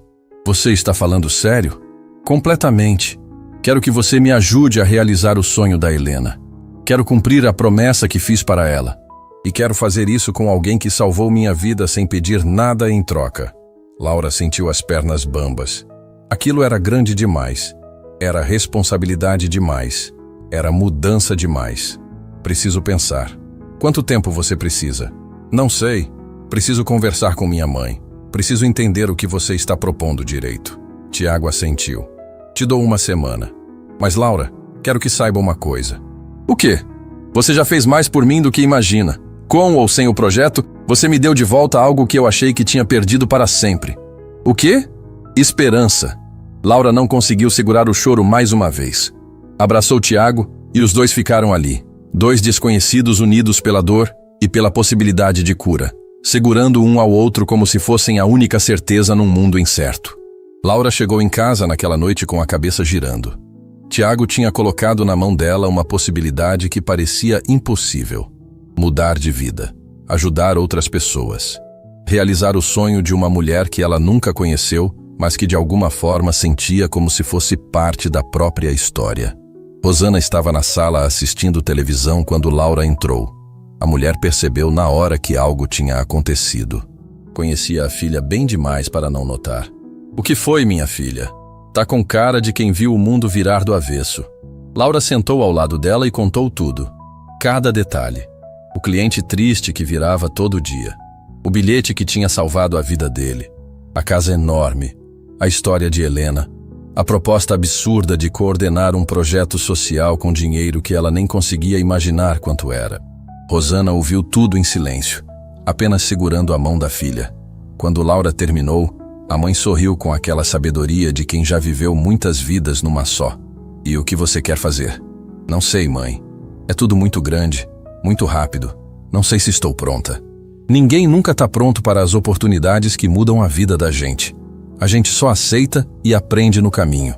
Você está falando sério? Completamente. Quero que você me ajude a realizar o sonho da Helena. Quero cumprir a promessa que fiz para ela. E quero fazer isso com alguém que salvou minha vida sem pedir nada em troca. Laura sentiu as pernas bambas. Aquilo era grande demais. Era responsabilidade demais. Era mudança demais. Preciso pensar. Quanto tempo você precisa? Não sei. Preciso conversar com minha mãe. Preciso entender o que você está propondo direito. Tiago assentiu. Te dou uma semana. Mas, Laura, quero que saiba uma coisa. O quê? Você já fez mais por mim do que imagina. Com ou sem o projeto, você me deu de volta algo que eu achei que tinha perdido para sempre. O quê? Esperança. Laura não conseguiu segurar o choro mais uma vez. Abraçou Tiago e os dois ficaram ali. Dois desconhecidos unidos pela dor e pela possibilidade de cura, segurando um ao outro como se fossem a única certeza num mundo incerto. Laura chegou em casa naquela noite com a cabeça girando. Tiago tinha colocado na mão dela uma possibilidade que parecia impossível. Mudar de vida, ajudar outras pessoas, realizar o sonho de uma mulher que ela nunca conheceu, mas que de alguma forma sentia como se fosse parte da própria história. Rosana estava na sala assistindo televisão quando Laura entrou. A mulher percebeu na hora que algo tinha acontecido. Conhecia a filha bem demais para não notar. O que foi, minha filha? Tá com cara de quem viu o mundo virar do avesso. Laura sentou ao lado dela e contou tudo. Cada detalhe. O cliente triste que virava todo dia. O bilhete que tinha salvado a vida dele. A casa enorme. A história de Helena. A proposta absurda de coordenar um projeto social com dinheiro que ela nem conseguia imaginar quanto era. Rosana ouviu tudo em silêncio, apenas segurando a mão da filha. Quando Laura terminou, a mãe sorriu com aquela sabedoria de quem já viveu muitas vidas numa só. E o que você quer fazer? Não sei, mãe. É tudo muito grande, muito rápido. Não sei se estou pronta. Ninguém nunca está pronto para as oportunidades que mudam a vida da gente. A gente só aceita e aprende no caminho.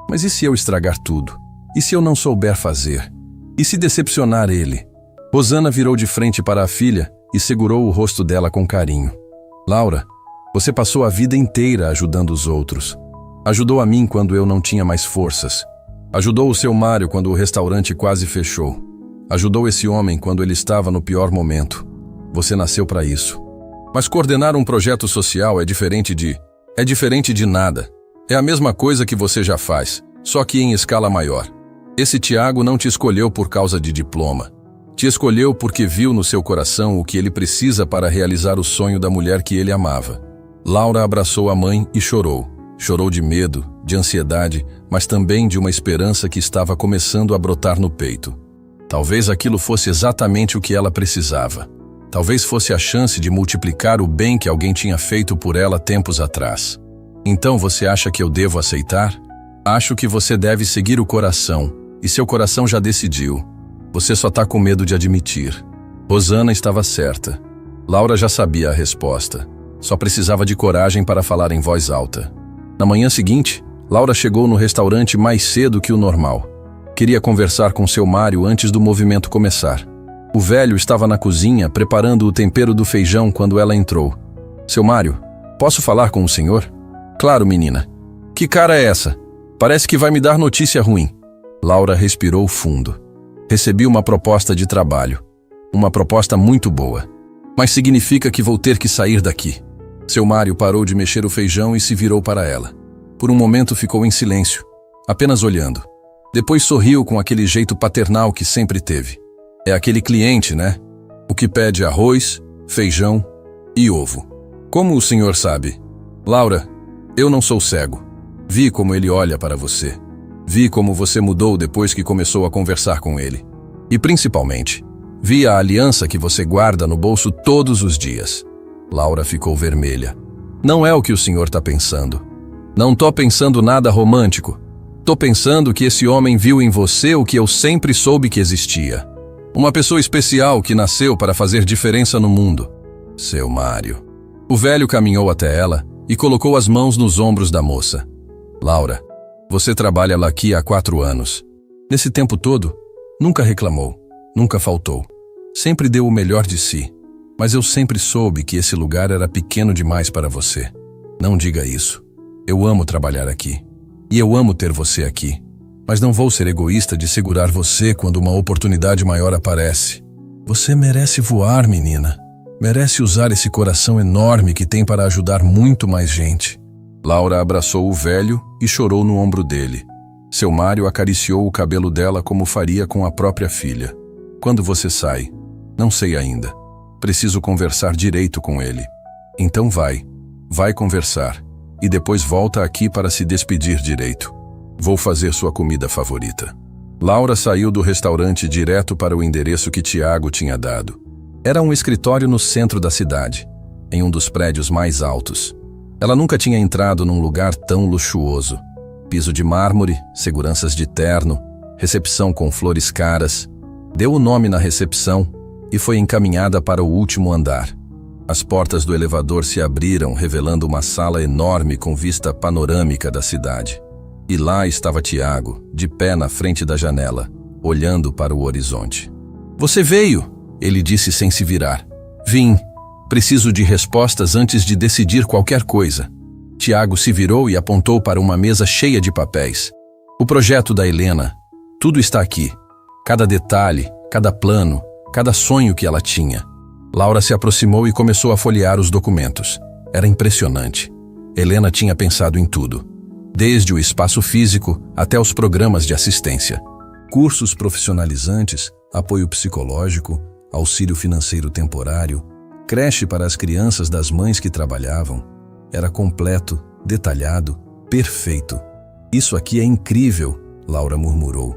Mas e se eu estragar tudo? E se eu não souber fazer? E se decepcionar ele? Rosana virou de frente para a filha e segurou o rosto dela com carinho. Laura, você passou a vida inteira ajudando os outros. Ajudou a mim quando eu não tinha mais forças. Ajudou o seu Mário quando o restaurante quase fechou. Ajudou esse homem quando ele estava no pior momento. Você nasceu para isso. Mas coordenar um projeto social é diferente de nada. É a mesma coisa que você já faz, só que em escala maior. Esse Tiago não te escolheu por causa de diploma. Te escolheu porque viu no seu coração o que ele precisa para realizar o sonho da mulher que ele amava. Laura abraçou a mãe e chorou. Chorou de medo, de ansiedade, mas também de uma esperança que estava começando a brotar no peito. Talvez aquilo fosse exatamente o que ela precisava. Talvez fosse a chance de multiplicar o bem que alguém tinha feito por ela tempos atrás. Então você acha que eu devo aceitar? Acho que você deve seguir o coração, e seu coração já decidiu. Você só está com medo de admitir. Rosana estava certa. Laura já sabia a resposta. Só precisava de coragem para falar em voz alta. Na manhã seguinte, Laura chegou no restaurante mais cedo que o normal. Queria conversar com seu Mário antes do movimento começar. O velho estava na cozinha preparando o tempero do feijão quando ela entrou. Seu Mário, posso falar com o senhor? Claro, menina. Que cara é essa? Parece que vai me dar notícia ruim. Laura respirou fundo. Recebi uma proposta de trabalho. Uma proposta muito boa. Mas significa que vou ter que sair daqui. Seu Mário parou de mexer o feijão e se virou para ela. Por um momento ficou em silêncio, apenas olhando. Depois sorriu com aquele jeito paternal que sempre teve. É aquele cliente, né? O que pede arroz, feijão e ovo. Como o senhor sabe? Laura, eu não sou cego. Vi como ele olha para você. Vi como você mudou depois que começou a conversar com ele. E principalmente, vi a aliança que você guarda no bolso todos os dias. Laura ficou vermelha. Não é o que o senhor está pensando. Não tô pensando nada romântico. Tô pensando que esse homem viu em você o que eu sempre soube que existia. Uma pessoa especial que nasceu para fazer diferença no mundo. Seu Mário. O velho caminhou até ela e colocou as mãos nos ombros da moça. Laura, você trabalha lá aqui há 4 anos. Nesse tempo todo, nunca reclamou, nunca faltou. Sempre deu o melhor de si. Mas eu sempre soube que esse lugar era pequeno demais para você. Não diga isso. Eu amo trabalhar aqui. E eu amo ter você aqui. Mas não vou ser egoísta de segurar você quando uma oportunidade maior aparece. Você merece voar, menina. Merece usar esse coração enorme que tem para ajudar muito mais gente. Laura abraçou o velho e chorou no ombro dele. Seu Mário acariciou o cabelo dela como faria com a própria filha. Quando você sai? Não sei ainda. Preciso conversar direito com ele. Então vai conversar. E depois volta aqui para se despedir direito. Vou fazer sua comida favorita. Laura saiu do restaurante direto para o endereço que Tiago tinha dado. Era um escritório no centro da cidade, em um dos prédios mais altos. Ela nunca tinha entrado num lugar tão luxuoso. Piso de mármore, seguranças de terno, recepção com flores caras. Deu o nome na recepção e foi encaminhada para o último andar. As portas do elevador se abriram, revelando uma sala enorme com vista panorâmica da cidade. E lá estava Tiago, de pé na frente da janela, olhando para o horizonte. Você veio, ele disse sem se virar. Vim. Preciso de respostas antes de decidir qualquer coisa. Tiago se virou e apontou para uma mesa cheia de papéis. O projeto da Helena. Tudo está aqui. Cada detalhe, cada plano, cada sonho que ela tinha. Laura se aproximou e começou a folhear os documentos. Era impressionante. Helena tinha pensado em tudo. Desde o espaço físico até os programas de assistência. Cursos profissionalizantes, apoio psicológico, auxílio financeiro temporário, creche para as crianças das mães que trabalhavam. Era completo, detalhado, perfeito. Isso aqui é incrível, Laura murmurou.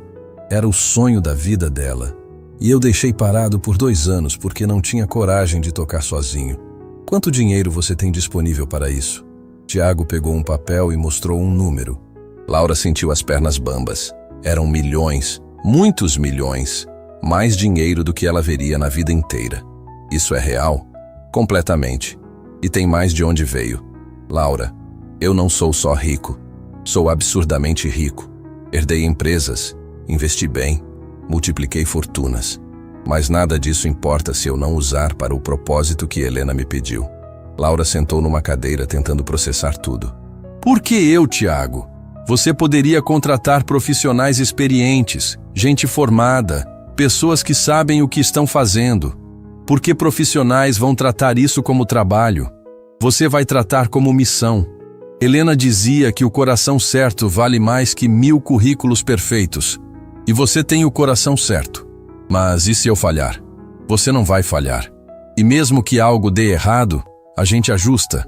Era o sonho da vida dela. E eu deixei parado por 2 anos porque não tinha coragem de tocar sozinho. Quanto dinheiro você tem disponível para isso? Tiago pegou um papel e mostrou um número. Laura sentiu as pernas bambas. Eram milhões, muitos milhões. Mais dinheiro do que ela veria na vida inteira. Isso é real? Completamente. E tem mais de onde veio. Laura, eu não sou só rico. Sou absurdamente rico. Herdei empresas, investi bem, multipliquei fortunas. Mas nada disso importa se eu não usar para o propósito que Helena me pediu. Laura sentou numa cadeira tentando processar tudo. Por que eu, Tiago? Você poderia contratar profissionais experientes, gente formada, pessoas que sabem o que estão fazendo. Por que profissionais vão tratar isso como trabalho? Você vai tratar como missão. Helena dizia que o coração certo vale mais que 1000 currículos perfeitos. E você tem o coração certo. Mas e se eu falhar? Você não vai falhar. E mesmo que algo dê errado, a gente ajusta.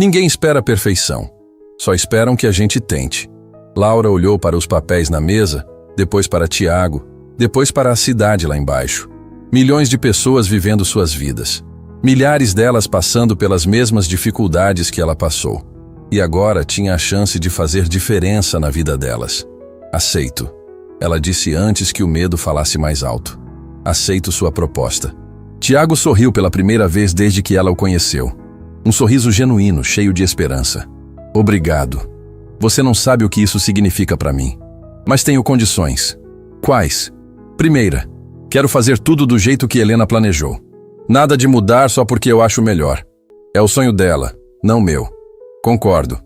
Ninguém espera a perfeição. Só esperam que a gente tente. Laura olhou para os papéis na mesa, depois para Tiago, depois para a cidade lá embaixo. Milhões de pessoas vivendo suas vidas. Milhares delas passando pelas mesmas dificuldades que ela passou. E agora tinha a chance de fazer diferença na vida delas. Aceito. Ela disse antes que o medo falasse mais alto. Aceito sua proposta. Tiago sorriu pela primeira vez desde que ela o conheceu. Um sorriso genuíno, cheio de esperança. Obrigado. Você não sabe o que isso significa para mim. Mas tenho condições. Quais? Primeira, quero fazer tudo do jeito que Helena planejou. Nada de mudar só porque eu acho melhor. É o sonho dela, não meu. Concordo.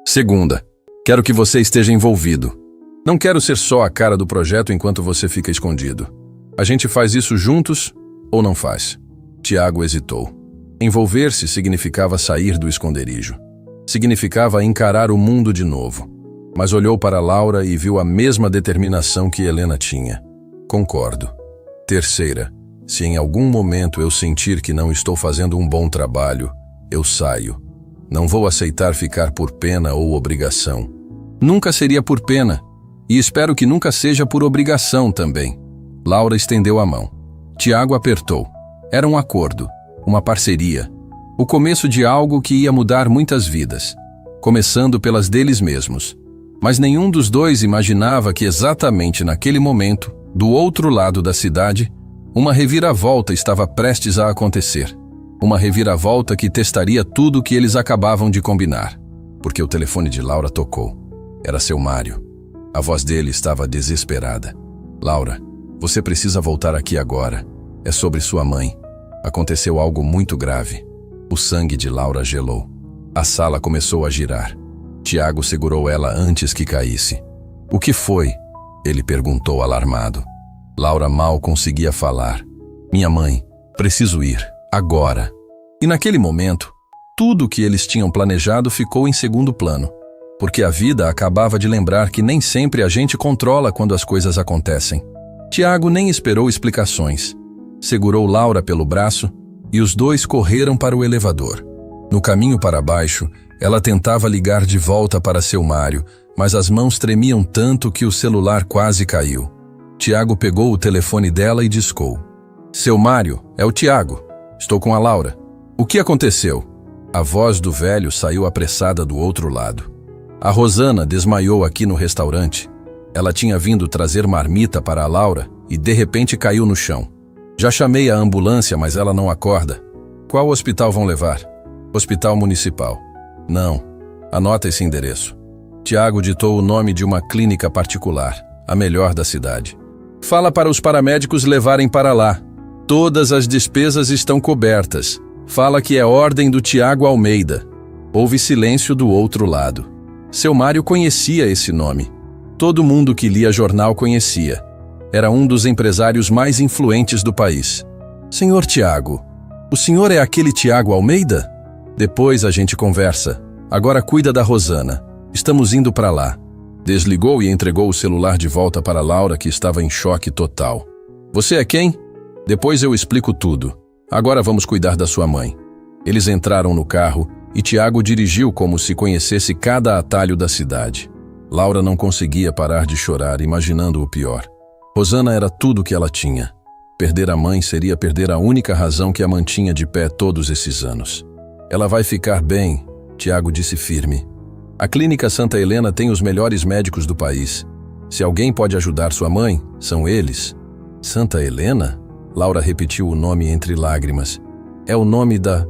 Segunda, quero que você esteja envolvido. Não quero ser só a cara do projeto enquanto você fica escondido. A gente faz isso juntos ou não faz? Tiago hesitou. Envolver-se significava sair do esconderijo. Significava encarar o mundo de novo. Mas olhou para Laura e viu a mesma determinação que Helena tinha. Concordo. Terceira, se em algum momento eu sentir que não estou fazendo um bom trabalho, eu saio. Não vou aceitar ficar por pena ou obrigação. Nunca seria por pena. E espero que nunca seja por obrigação também. Laura estendeu a mão. Tiago apertou. Era um acordo, uma parceria. O começo de algo que ia mudar muitas vidas. Começando pelas deles mesmos. Mas nenhum dos dois imaginava que exatamente naquele momento, do outro lado da cidade, uma reviravolta estava prestes a acontecer. Uma reviravolta que testaria tudo o que eles acabavam de combinar. Porque o telefone de Laura tocou. Era seu Mário. A voz dele estava desesperada. Laura, você precisa voltar aqui agora. É sobre sua mãe. Aconteceu algo muito grave. O sangue de Laura gelou. A sala começou a girar. Tiago segurou ela antes que caísse. O que foi? Ele perguntou alarmado. Laura mal conseguia falar. Minha mãe, preciso ir, agora. E naquele momento, tudo o que eles tinham planejado ficou em segundo plano. Porque a vida acabava de lembrar que nem sempre a gente controla quando as coisas acontecem. Tiago nem esperou explicações. Segurou Laura pelo braço e os dois correram para o elevador. No caminho para baixo, ela tentava ligar de volta para seu Mário, mas as mãos tremiam tanto que o celular quase caiu. Tiago pegou o telefone dela e discou. Seu Mário, é o Tiago. Estou com a Laura. O que aconteceu? A voz do velho saiu apressada do outro lado. A Rosana desmaiou aqui no restaurante. Ela tinha vindo trazer marmita para a Laura e de repente caiu no chão. Já chamei a ambulância, mas ela não acorda. Qual hospital vão levar? Hospital Municipal. Não. Anota esse endereço. Tiago ditou o nome de uma clínica particular, a melhor da cidade. Fala para os paramédicos levarem para lá. Todas as despesas estão cobertas. Fala que é ordem do Tiago Almeida. Houve silêncio do outro lado. Seu Mário conhecia esse nome. Todo mundo que lia jornal conhecia. Era um dos empresários mais influentes do país. Senhor Tiago, o senhor é aquele Tiago Almeida? Depois a gente conversa. Agora cuida da Rosana. Estamos indo para lá. Desligou e entregou o celular de volta para Laura, que estava em choque total. Você é quem? Depois eu explico tudo. Agora vamos cuidar da sua mãe. Eles entraram no carro e Tiago dirigiu como se conhecesse cada atalho da cidade. Laura não conseguia parar de chorar, imaginando o pior. Rosana era tudo o que ela tinha. Perder a mãe seria perder a única razão que a mantinha de pé todos esses anos. Ela vai ficar bem, Tiago disse firme. A Clínica Santa Helena tem os melhores médicos do país. Se alguém pode ajudar sua mãe, são eles. Santa Helena? Laura repetiu o nome entre lágrimas. É o nome da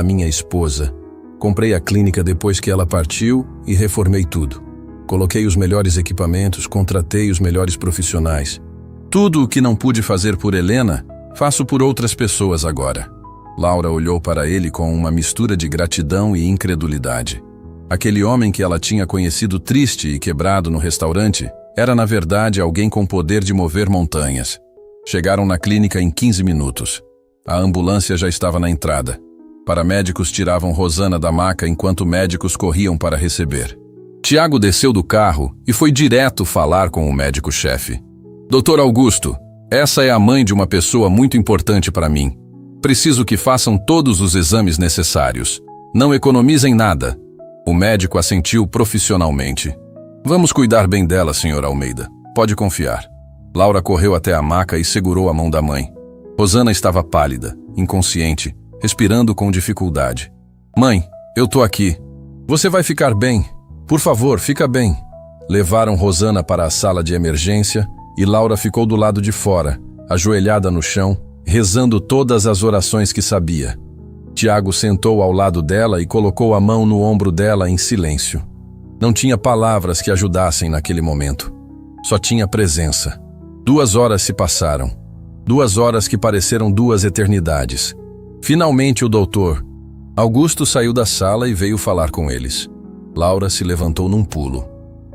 minha esposa. Comprei a clínica depois que ela partiu e reformei tudo. Coloquei os melhores equipamentos, contratei os melhores profissionais. Tudo o que não pude fazer por Helena, faço por outras pessoas agora. Laura olhou para ele com uma mistura de gratidão e incredulidade. Aquele homem que ela tinha conhecido triste e quebrado no restaurante era, na verdade, alguém com poder de mover montanhas. Chegaram na clínica em 15 minutos. A ambulância já estava na entrada. Paramédicos tiravam Rosana da maca enquanto médicos corriam para receber. Tiago desceu do carro e foi direto falar com o médico-chefe. Doutor Augusto, essa é a mãe de uma pessoa muito importante para mim. Preciso que façam todos os exames necessários. Não economizem nada. O médico assentiu profissionalmente. Vamos cuidar bem dela, Sr. Almeida. Pode confiar. Laura correu até a maca e segurou a mão da mãe. Rosana estava pálida, inconsciente, respirando com dificuldade. Mãe, eu tô aqui. Você vai ficar bem. Por favor, fica bem. Levaram Rosana para a sala de emergência e Laura ficou do lado de fora, ajoelhada no chão, rezando todas as orações que sabia. Tiago sentou ao lado dela e colocou a mão no ombro dela em silêncio. Não tinha palavras que ajudassem naquele momento. Só tinha presença. 2 horas se passaram. 2 horas que pareceram 2 eternidades. Finalmente o doutor Augusto saiu da sala e veio falar com eles. Laura se levantou num pulo.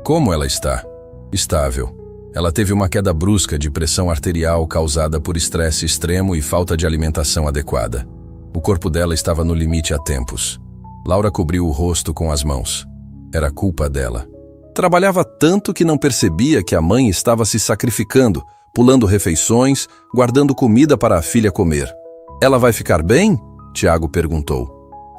Como ela está? Estável. Ela teve uma queda brusca de pressão arterial causada por estresse extremo e falta de alimentação adequada. O corpo dela estava no limite há tempos. Laura cobriu o rosto com as mãos. Era culpa dela. Trabalhava tanto que não percebia que a mãe estava se sacrificando, pulando refeições, guardando comida para a filha comer. Ela vai ficar bem? Tiago perguntou.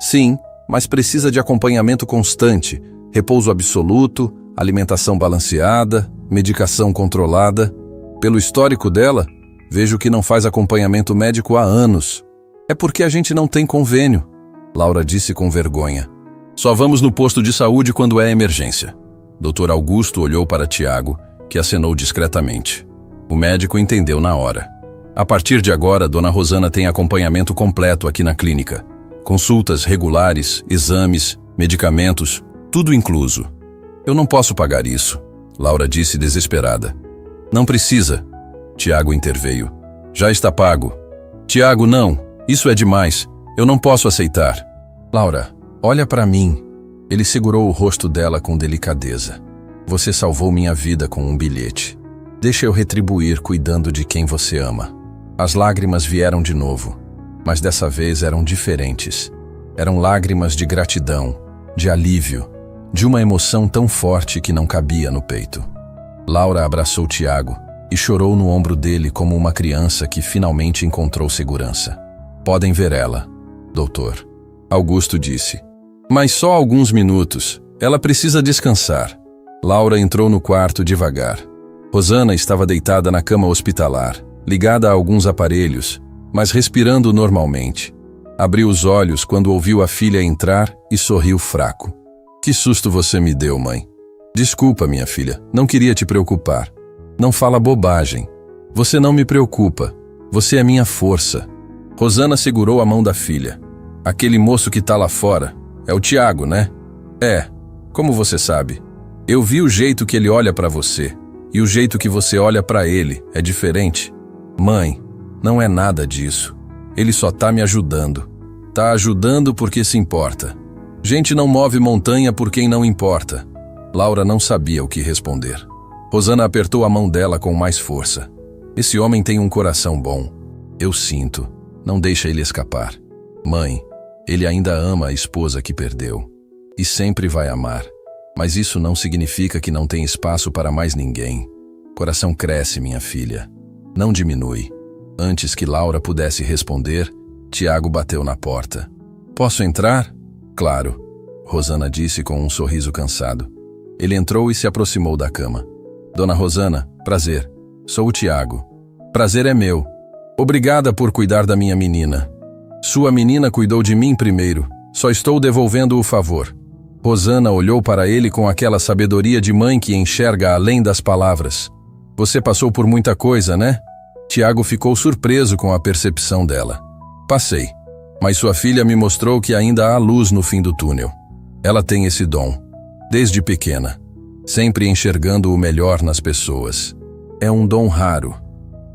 Sim, mas precisa de acompanhamento constante, repouso absoluto, alimentação balanceada, medicação controlada. Pelo histórico dela, vejo que não faz acompanhamento médico há anos. É porque a gente não tem convênio, Laura disse com vergonha. Só vamos no posto de saúde quando é emergência. Dr. Augusto olhou para Tiago, que acenou discretamente. O médico entendeu na hora. A partir de agora, Dona Rosana tem acompanhamento completo aqui na clínica. Consultas regulares, exames, medicamentos, tudo incluso. Eu não posso pagar isso, Laura disse desesperada. Não precisa, Tiago interveio. Já está pago. Tiago, não, isso é demais. Eu não posso aceitar. Laura, olha para mim. Ele segurou o rosto dela com delicadeza. Você salvou minha vida com um bilhete. Deixa eu retribuir cuidando de quem você ama. As lágrimas vieram de novo, mas dessa vez eram diferentes. Eram lágrimas de gratidão, de alívio, de uma emoção tão forte que não cabia no peito. Laura abraçou Tiago e chorou no ombro dele como uma criança que finalmente encontrou segurança. Podem ver ela, doutor. Augusto disse. Mas só alguns minutos. Ela precisa descansar. Laura entrou no quarto devagar. Rosana estava deitada na cama hospitalar, ligada a alguns aparelhos, mas respirando normalmente. Abriu os olhos quando ouviu a filha entrar e sorriu fraco. Que susto você me deu, mãe. Desculpa, minha filha, não queria te preocupar. Não fala bobagem. Você não me preocupa. Você é minha força. Rosana segurou a mão da filha. Aquele moço que tá lá fora, é o Tiago, né? É, como você sabe. Eu vi o jeito que ele olha pra você, e o jeito que você olha pra ele é diferente. Mãe, não é nada disso. Ele só tá me ajudando. Tá ajudando porque se importa. Gente não move montanha por quem não importa. Laura não sabia o que responder. Rosana apertou a mão dela com mais força. Esse homem tem um coração bom. Eu sinto. Não deixa ele escapar. Mãe, ele ainda ama a esposa que perdeu. E sempre vai amar. Mas isso não significa que não tem espaço para mais ninguém. Coração cresce, minha filha. Não diminui. Antes que Laura pudesse responder, Tiago bateu na porta. Posso entrar? Claro, Rosana disse com um sorriso cansado. Ele entrou e se aproximou da cama. Dona Rosana, prazer. Sou o Tiago. Prazer é meu. Obrigada por cuidar da minha menina. Sua menina cuidou de mim primeiro. Só estou devolvendo o favor. Rosana olhou para ele com aquela sabedoria de mãe que enxerga além das palavras. Você passou por muita coisa, né? Tiago ficou surpreso com a percepção dela. Passei. Mas sua filha me mostrou que ainda há luz no fim do túnel. Ela tem esse dom. Desde pequena. Sempre enxergando o melhor nas pessoas. É um dom raro.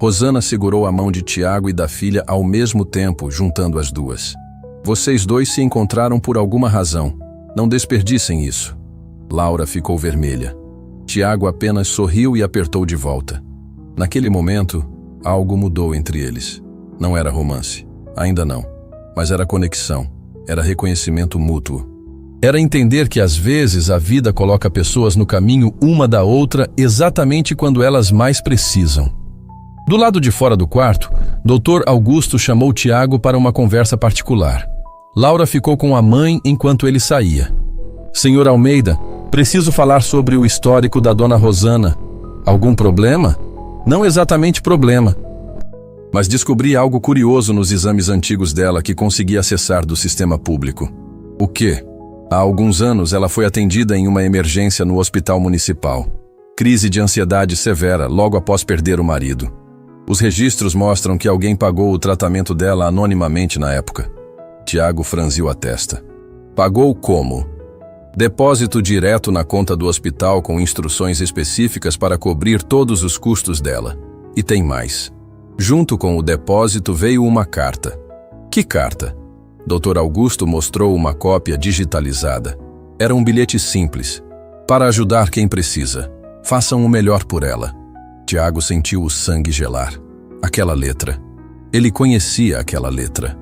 Rosana segurou a mão de Tiago e da filha ao mesmo tempo, juntando as duas. Vocês dois se encontraram por alguma razão. Não desperdicem isso. Laura ficou vermelha. Tiago apenas sorriu e apertou de volta. Naquele momento, algo mudou entre eles. Não era romance. Ainda não. Mas era conexão. Era reconhecimento mútuo. Era entender que às vezes a vida coloca pessoas no caminho uma da outra exatamente quando elas mais precisam. Do lado de fora do quarto, Dr. Augusto chamou Tiago para uma conversa particular. Laura ficou com a mãe enquanto ele saía. Senhor Almeida, preciso falar sobre o histórico da Dona Rosana. Algum problema? Não exatamente problema. Mas descobri algo curioso nos exames antigos dela que consegui acessar do sistema público. O quê? Há alguns anos ela foi atendida em uma emergência no hospital municipal. Crise de ansiedade severa logo após perder o marido. Os registros mostram que alguém pagou o tratamento dela anonimamente na época. Tiago franziu a testa. Pagou como? Depósito direto na conta do hospital com instruções específicas para cobrir todos os custos dela. E tem mais. Junto com o depósito veio uma carta. Que carta? Dr. Augusto mostrou uma cópia digitalizada. Era um bilhete simples. Para ajudar quem precisa. Façam o melhor por ela. Tiago sentiu o sangue gelar. Aquela letra. Ele conhecia aquela letra.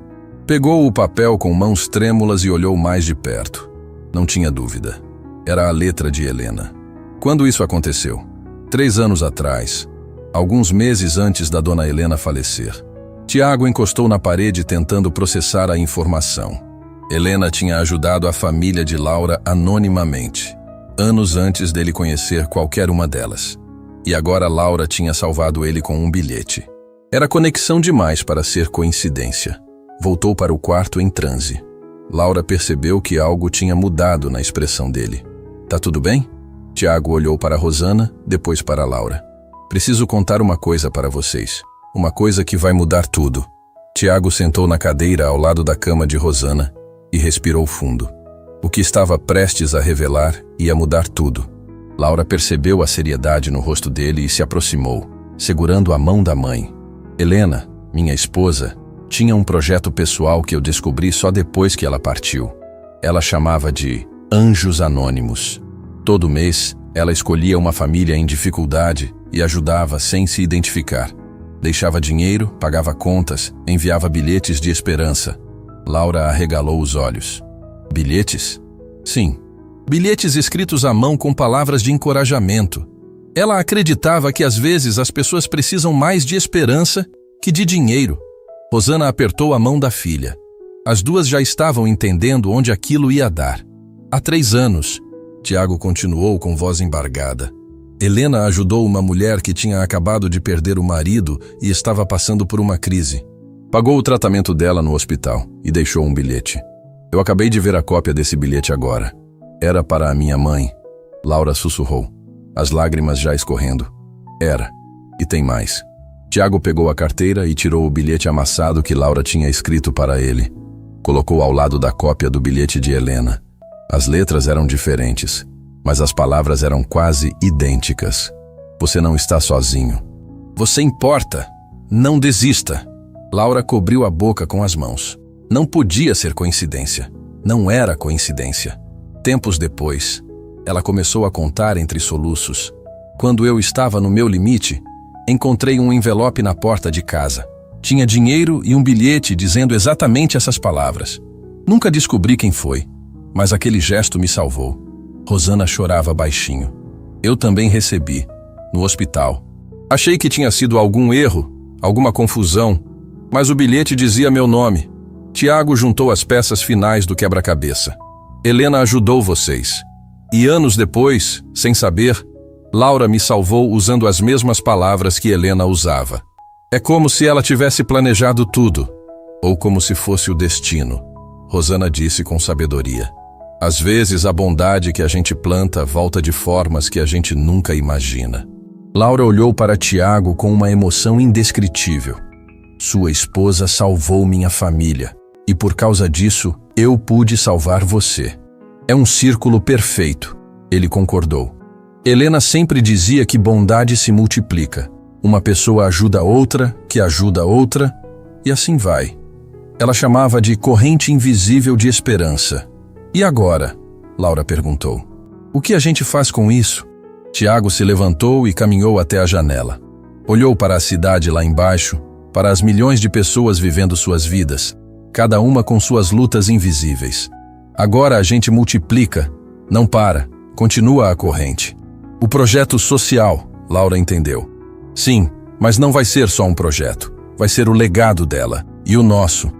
Pegou o papel com mãos trêmulas e olhou mais de perto. Não tinha dúvida. Era a letra de Helena. Quando isso aconteceu? 3 anos atrás. Alguns meses antes da dona Helena falecer. Tiago encostou na parede tentando processar a informação. Helena tinha ajudado a família de Laura anonimamente, anos antes dele conhecer qualquer uma delas. E agora Laura tinha salvado ele com um bilhete. Era conexão demais para ser coincidência. Voltou para o quarto em transe. Laura percebeu que algo tinha mudado na expressão dele. Tá tudo bem? Tiago olhou para Rosana, depois para Laura. Preciso contar uma coisa para vocês. Uma coisa que vai mudar tudo. Tiago sentou na cadeira ao lado da cama de Rosana e respirou fundo. O que estava prestes a revelar ia mudar tudo. Laura percebeu a seriedade no rosto dele e se aproximou, segurando a mão da mãe. Helena, minha esposa, tinha um projeto pessoal que eu descobri só depois que ela partiu. Ela chamava de Anjos Anônimos. Todo mês, ela escolhia uma família em dificuldade e ajudava sem se identificar. Deixava dinheiro, pagava contas, enviava bilhetes de esperança. Laura arregalou os olhos. Bilhetes? Sim. Bilhetes escritos à mão com palavras de encorajamento. Ela acreditava que às vezes as pessoas precisam mais de esperança que de dinheiro. Rosana apertou a mão da filha. As duas já estavam entendendo onde aquilo ia dar. Há 3 anos, Tiago continuou com voz embargada. Helena ajudou uma mulher que tinha acabado de perder o marido e estava passando por uma crise. Pagou o tratamento dela no hospital e deixou um bilhete. Eu acabei de ver a cópia desse bilhete agora. Era para a minha mãe. Laura sussurrou, as lágrimas já escorrendo. Era. E tem mais. Tiago pegou a carteira e tirou o bilhete amassado que Laura tinha escrito para ele. Colocou ao lado da cópia do bilhete de Helena. As letras eram diferentes, mas as palavras eram quase idênticas. Você não está sozinho. Você importa. Não desista. Laura cobriu a boca com as mãos. Não podia ser coincidência. Não era coincidência. Tempos depois, ela começou a contar entre soluços. Quando eu estava no meu limite, encontrei um envelope na porta de casa. Tinha dinheiro e um bilhete dizendo exatamente essas palavras. Nunca descobri quem foi, mas aquele gesto me salvou. Rosana chorava baixinho. Eu também recebi, no hospital. Achei que tinha sido algum erro, alguma confusão, mas o bilhete dizia meu nome. Tiago juntou as peças finais do quebra-cabeça. Helena ajudou vocês. E anos depois, sem saber, Laura me salvou usando as mesmas palavras que Helena usava. É como se ela tivesse planejado tudo, ou como se fosse o destino, Rosana disse com sabedoria. Às vezes a bondade que a gente planta volta de formas que a gente nunca imagina. Laura olhou para Tiago com uma emoção indescritível. Sua esposa salvou minha família, e por causa disso, eu pude salvar você. É um círculo perfeito, ele concordou. Helena sempre dizia que bondade se multiplica. Uma pessoa ajuda outra, que ajuda outra, e assim vai. Ela chamava de corrente invisível de esperança. E agora? Laura perguntou. O que a gente faz com isso? Tiago se levantou e caminhou até a janela. Olhou para a cidade lá embaixo, para as milhões de pessoas vivendo suas vidas, cada uma com suas lutas invisíveis. Agora a gente multiplica, não para, continua a corrente. O projeto social, Laura entendeu. Sim, mas não vai ser só um projeto, vai ser o legado dela e o nosso.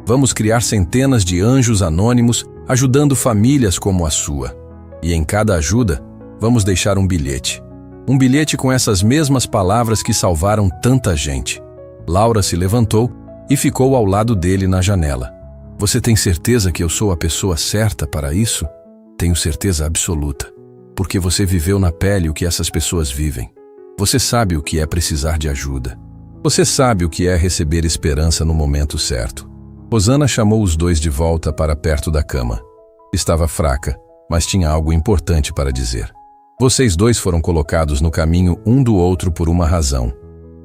Vamos criar centenas de anjos anônimos ajudando famílias como a sua. E em cada ajuda, vamos deixar um bilhete. Um bilhete com essas mesmas palavras que salvaram tanta gente. Laura se levantou e ficou ao lado dele na janela. Você tem certeza que eu sou a pessoa certa para isso? Tenho certeza absoluta. Porque você viveu na pele o que essas pessoas vivem. Você sabe o que é precisar de ajuda. Você sabe o que é receber esperança no momento certo. Rosana chamou os dois de volta para perto da cama. Estava fraca, mas tinha algo importante para dizer. Vocês dois foram colocados no caminho um do outro por uma razão.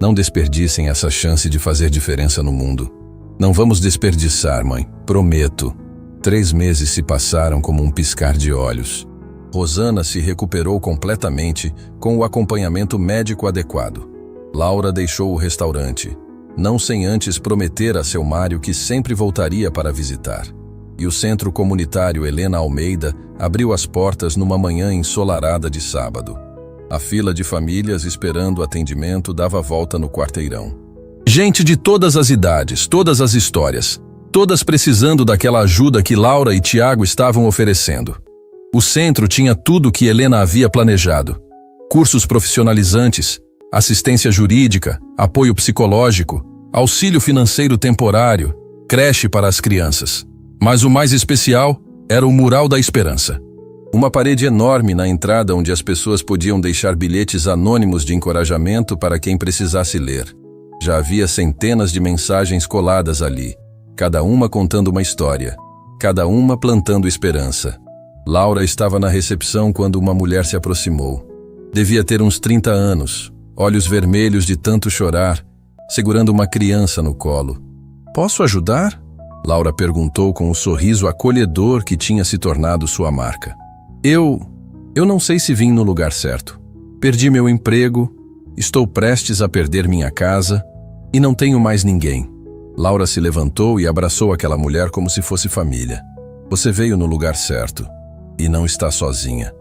Não desperdicem essa chance de fazer diferença no mundo. Não vamos desperdiçar, mãe. Prometo. 3 meses se passaram como um piscar de olhos. Rosana se recuperou completamente com o acompanhamento médico adequado. Laura deixou o restaurante, não sem antes prometer a seu Mário que sempre voltaria para visitar. E o Centro Comunitário Helena Almeida abriu as portas numa manhã ensolarada de sábado. A fila de famílias esperando atendimento dava volta no quarteirão. Gente de todas as idades, todas as histórias, todas precisando daquela ajuda que Laura e Tiago estavam oferecendo. O centro tinha tudo que Helena havia planejado: cursos profissionalizantes, assistência jurídica, apoio psicológico, auxílio financeiro temporário, creche para as crianças. Mas o mais especial era o Mural da Esperança. Uma parede enorme na entrada onde as pessoas podiam deixar bilhetes anônimos de encorajamento para quem precisasse ler. Já havia centenas de mensagens coladas ali, cada uma contando uma história, cada uma plantando esperança. Laura estava na recepção quando uma mulher se aproximou. Devia ter uns 30 anos, olhos vermelhos de tanto chorar, segurando uma criança no colo. "Posso ajudar?" Laura perguntou com o sorriso acolhedor que tinha se tornado sua marca. Eu não sei se vim no lugar certo. Perdi meu emprego, estou prestes a perder minha casa e não tenho mais ninguém." Laura se levantou e abraçou aquela mulher como se fosse família. "Você veio no lugar certo e não está sozinha.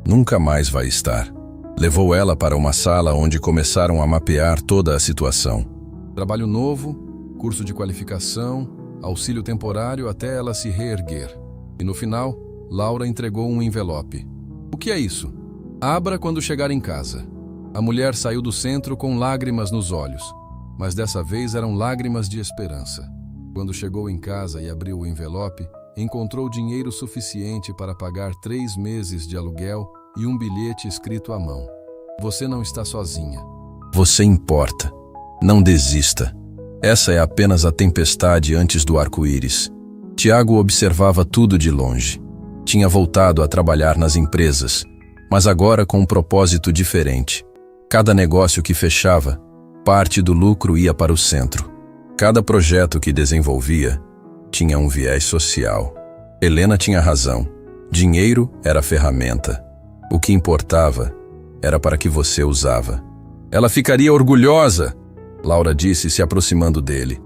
Nunca mais vai estar." Levou ela para uma sala onde começaram a mapear toda a situação. Trabalho novo, curso de qualificação, auxílio temporário até ela se reerguer. E no final, Laura entregou um envelope. "O que é isso?" "Abra quando chegar em casa." A mulher saiu do centro com lágrimas nos olhos, mas dessa vez eram lágrimas de esperança. Quando chegou em casa e abriu o envelope, encontrou dinheiro suficiente para pagar 3 meses de aluguel e um bilhete escrito à mão. "Você não está sozinha. Você importa. Não desista. Essa é apenas a tempestade antes do arco-íris." Tiago observava tudo de longe. Tinha voltado a trabalhar nas empresas, mas agora com um propósito diferente. Cada negócio que fechava, parte do lucro ia para o centro. Cada projeto que desenvolvia tinha um viés social. Helena tinha razão. Dinheiro era ferramenta. O que importava era para que você usava. "Ela ficaria orgulhosa", Laura disse, se aproximando dele.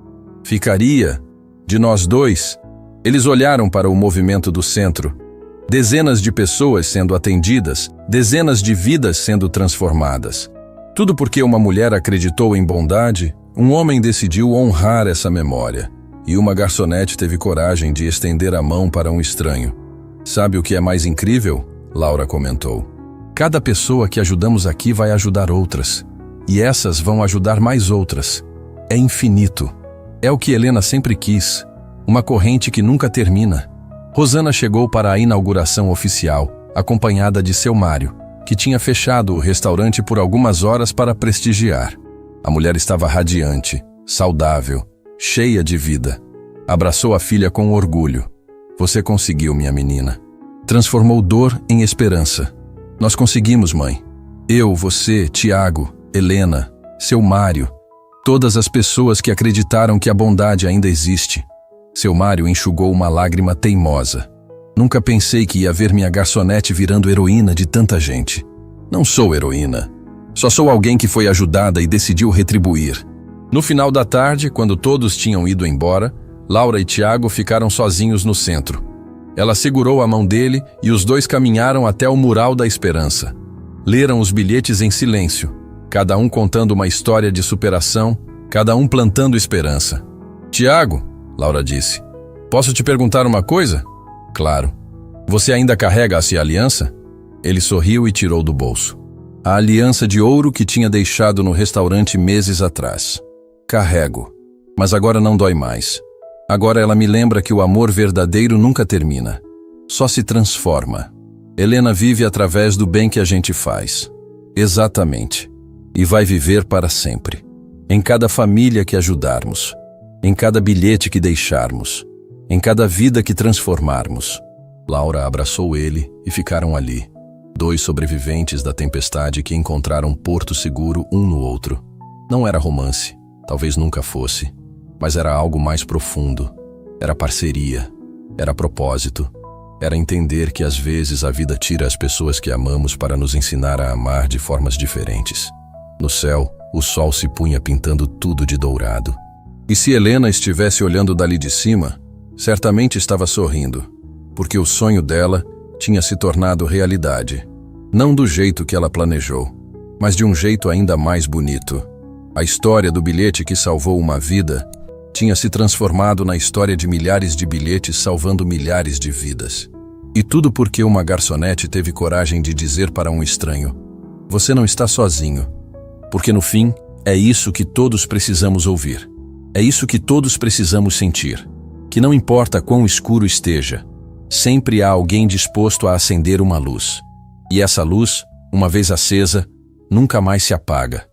"Ficaria? De nós dois?" Eles olharam para o movimento do centro. Dezenas de pessoas sendo atendidas, dezenas de vidas sendo transformadas. Tudo porque uma mulher acreditou em bondade, um homem decidiu honrar essa memória. E uma garçonete teve coragem de estender a mão para um estranho. "Sabe o que é mais incrível?" Laura comentou. "Cada pessoa que ajudamos aqui vai ajudar outras. E essas vão ajudar mais outras. É infinito. É o que Helena sempre quis. Uma corrente que nunca termina." Rosana chegou para a inauguração oficial, acompanhada de seu Mário, que tinha fechado o restaurante por algumas horas para prestigiar. A mulher estava radiante, saudável, cheia de vida. Abraçou a filha com orgulho. "Você conseguiu, minha menina. Transformou dor em esperança. Nós conseguimos, mãe. Eu, você, Tiago, Helena, seu Mário, todas as pessoas que acreditaram que a bondade ainda existe." Seu Mário enxugou uma lágrima teimosa. "Nunca pensei que ia ver minha garçonete virando heroína de tanta gente." "Não sou heroína. Só sou alguém que foi ajudada e decidiu retribuir." No final da tarde, quando todos tinham ido embora, Laura e Tiago ficaram sozinhos no centro. Ela segurou a mão dele e os dois caminharam até o Mural da Esperança. Leram os bilhetes em silêncio, cada um contando uma história de superação, cada um plantando esperança. "Tiago", Laura disse, "posso te perguntar uma coisa?" "Claro." "Você ainda carrega essa aliança?" Ele sorriu e tirou do bolso. A aliança de ouro que tinha deixado no restaurante meses atrás. "Carrego, mas agora não dói mais. Agora ela me lembra que o amor verdadeiro nunca termina. Só se transforma. Helena vive através do bem que a gente faz." "Exatamente. E vai viver para sempre. Em cada família que ajudarmos. Em cada bilhete que deixarmos. Em cada vida que transformarmos." Laura abraçou ele e ficaram ali. 2 sobreviventes da tempestade que encontraram porto seguro um no outro. Não era romance, talvez nunca fosse, mas era algo mais profundo. Era parceria, era propósito, era entender que às vezes a vida tira as pessoas que amamos para nos ensinar a amar de formas diferentes. No céu, o sol se punha pintando tudo de dourado. E se Helena estivesse olhando dali de cima, certamente estava sorrindo, porque o sonho dela tinha se tornado realidade. Não do jeito que ela planejou, mas de um jeito ainda mais bonito. A história do bilhete que salvou uma vida tinha se transformado na história de milhares de bilhetes salvando milhares de vidas. E tudo porque uma garçonete teve coragem de dizer para um estranho: "Você não está sozinho." Porque no fim, é isso que todos precisamos ouvir. É isso que todos precisamos sentir. Que não importa quão escuro esteja, sempre há alguém disposto a acender uma luz. E essa luz, uma vez acesa, nunca mais se apaga.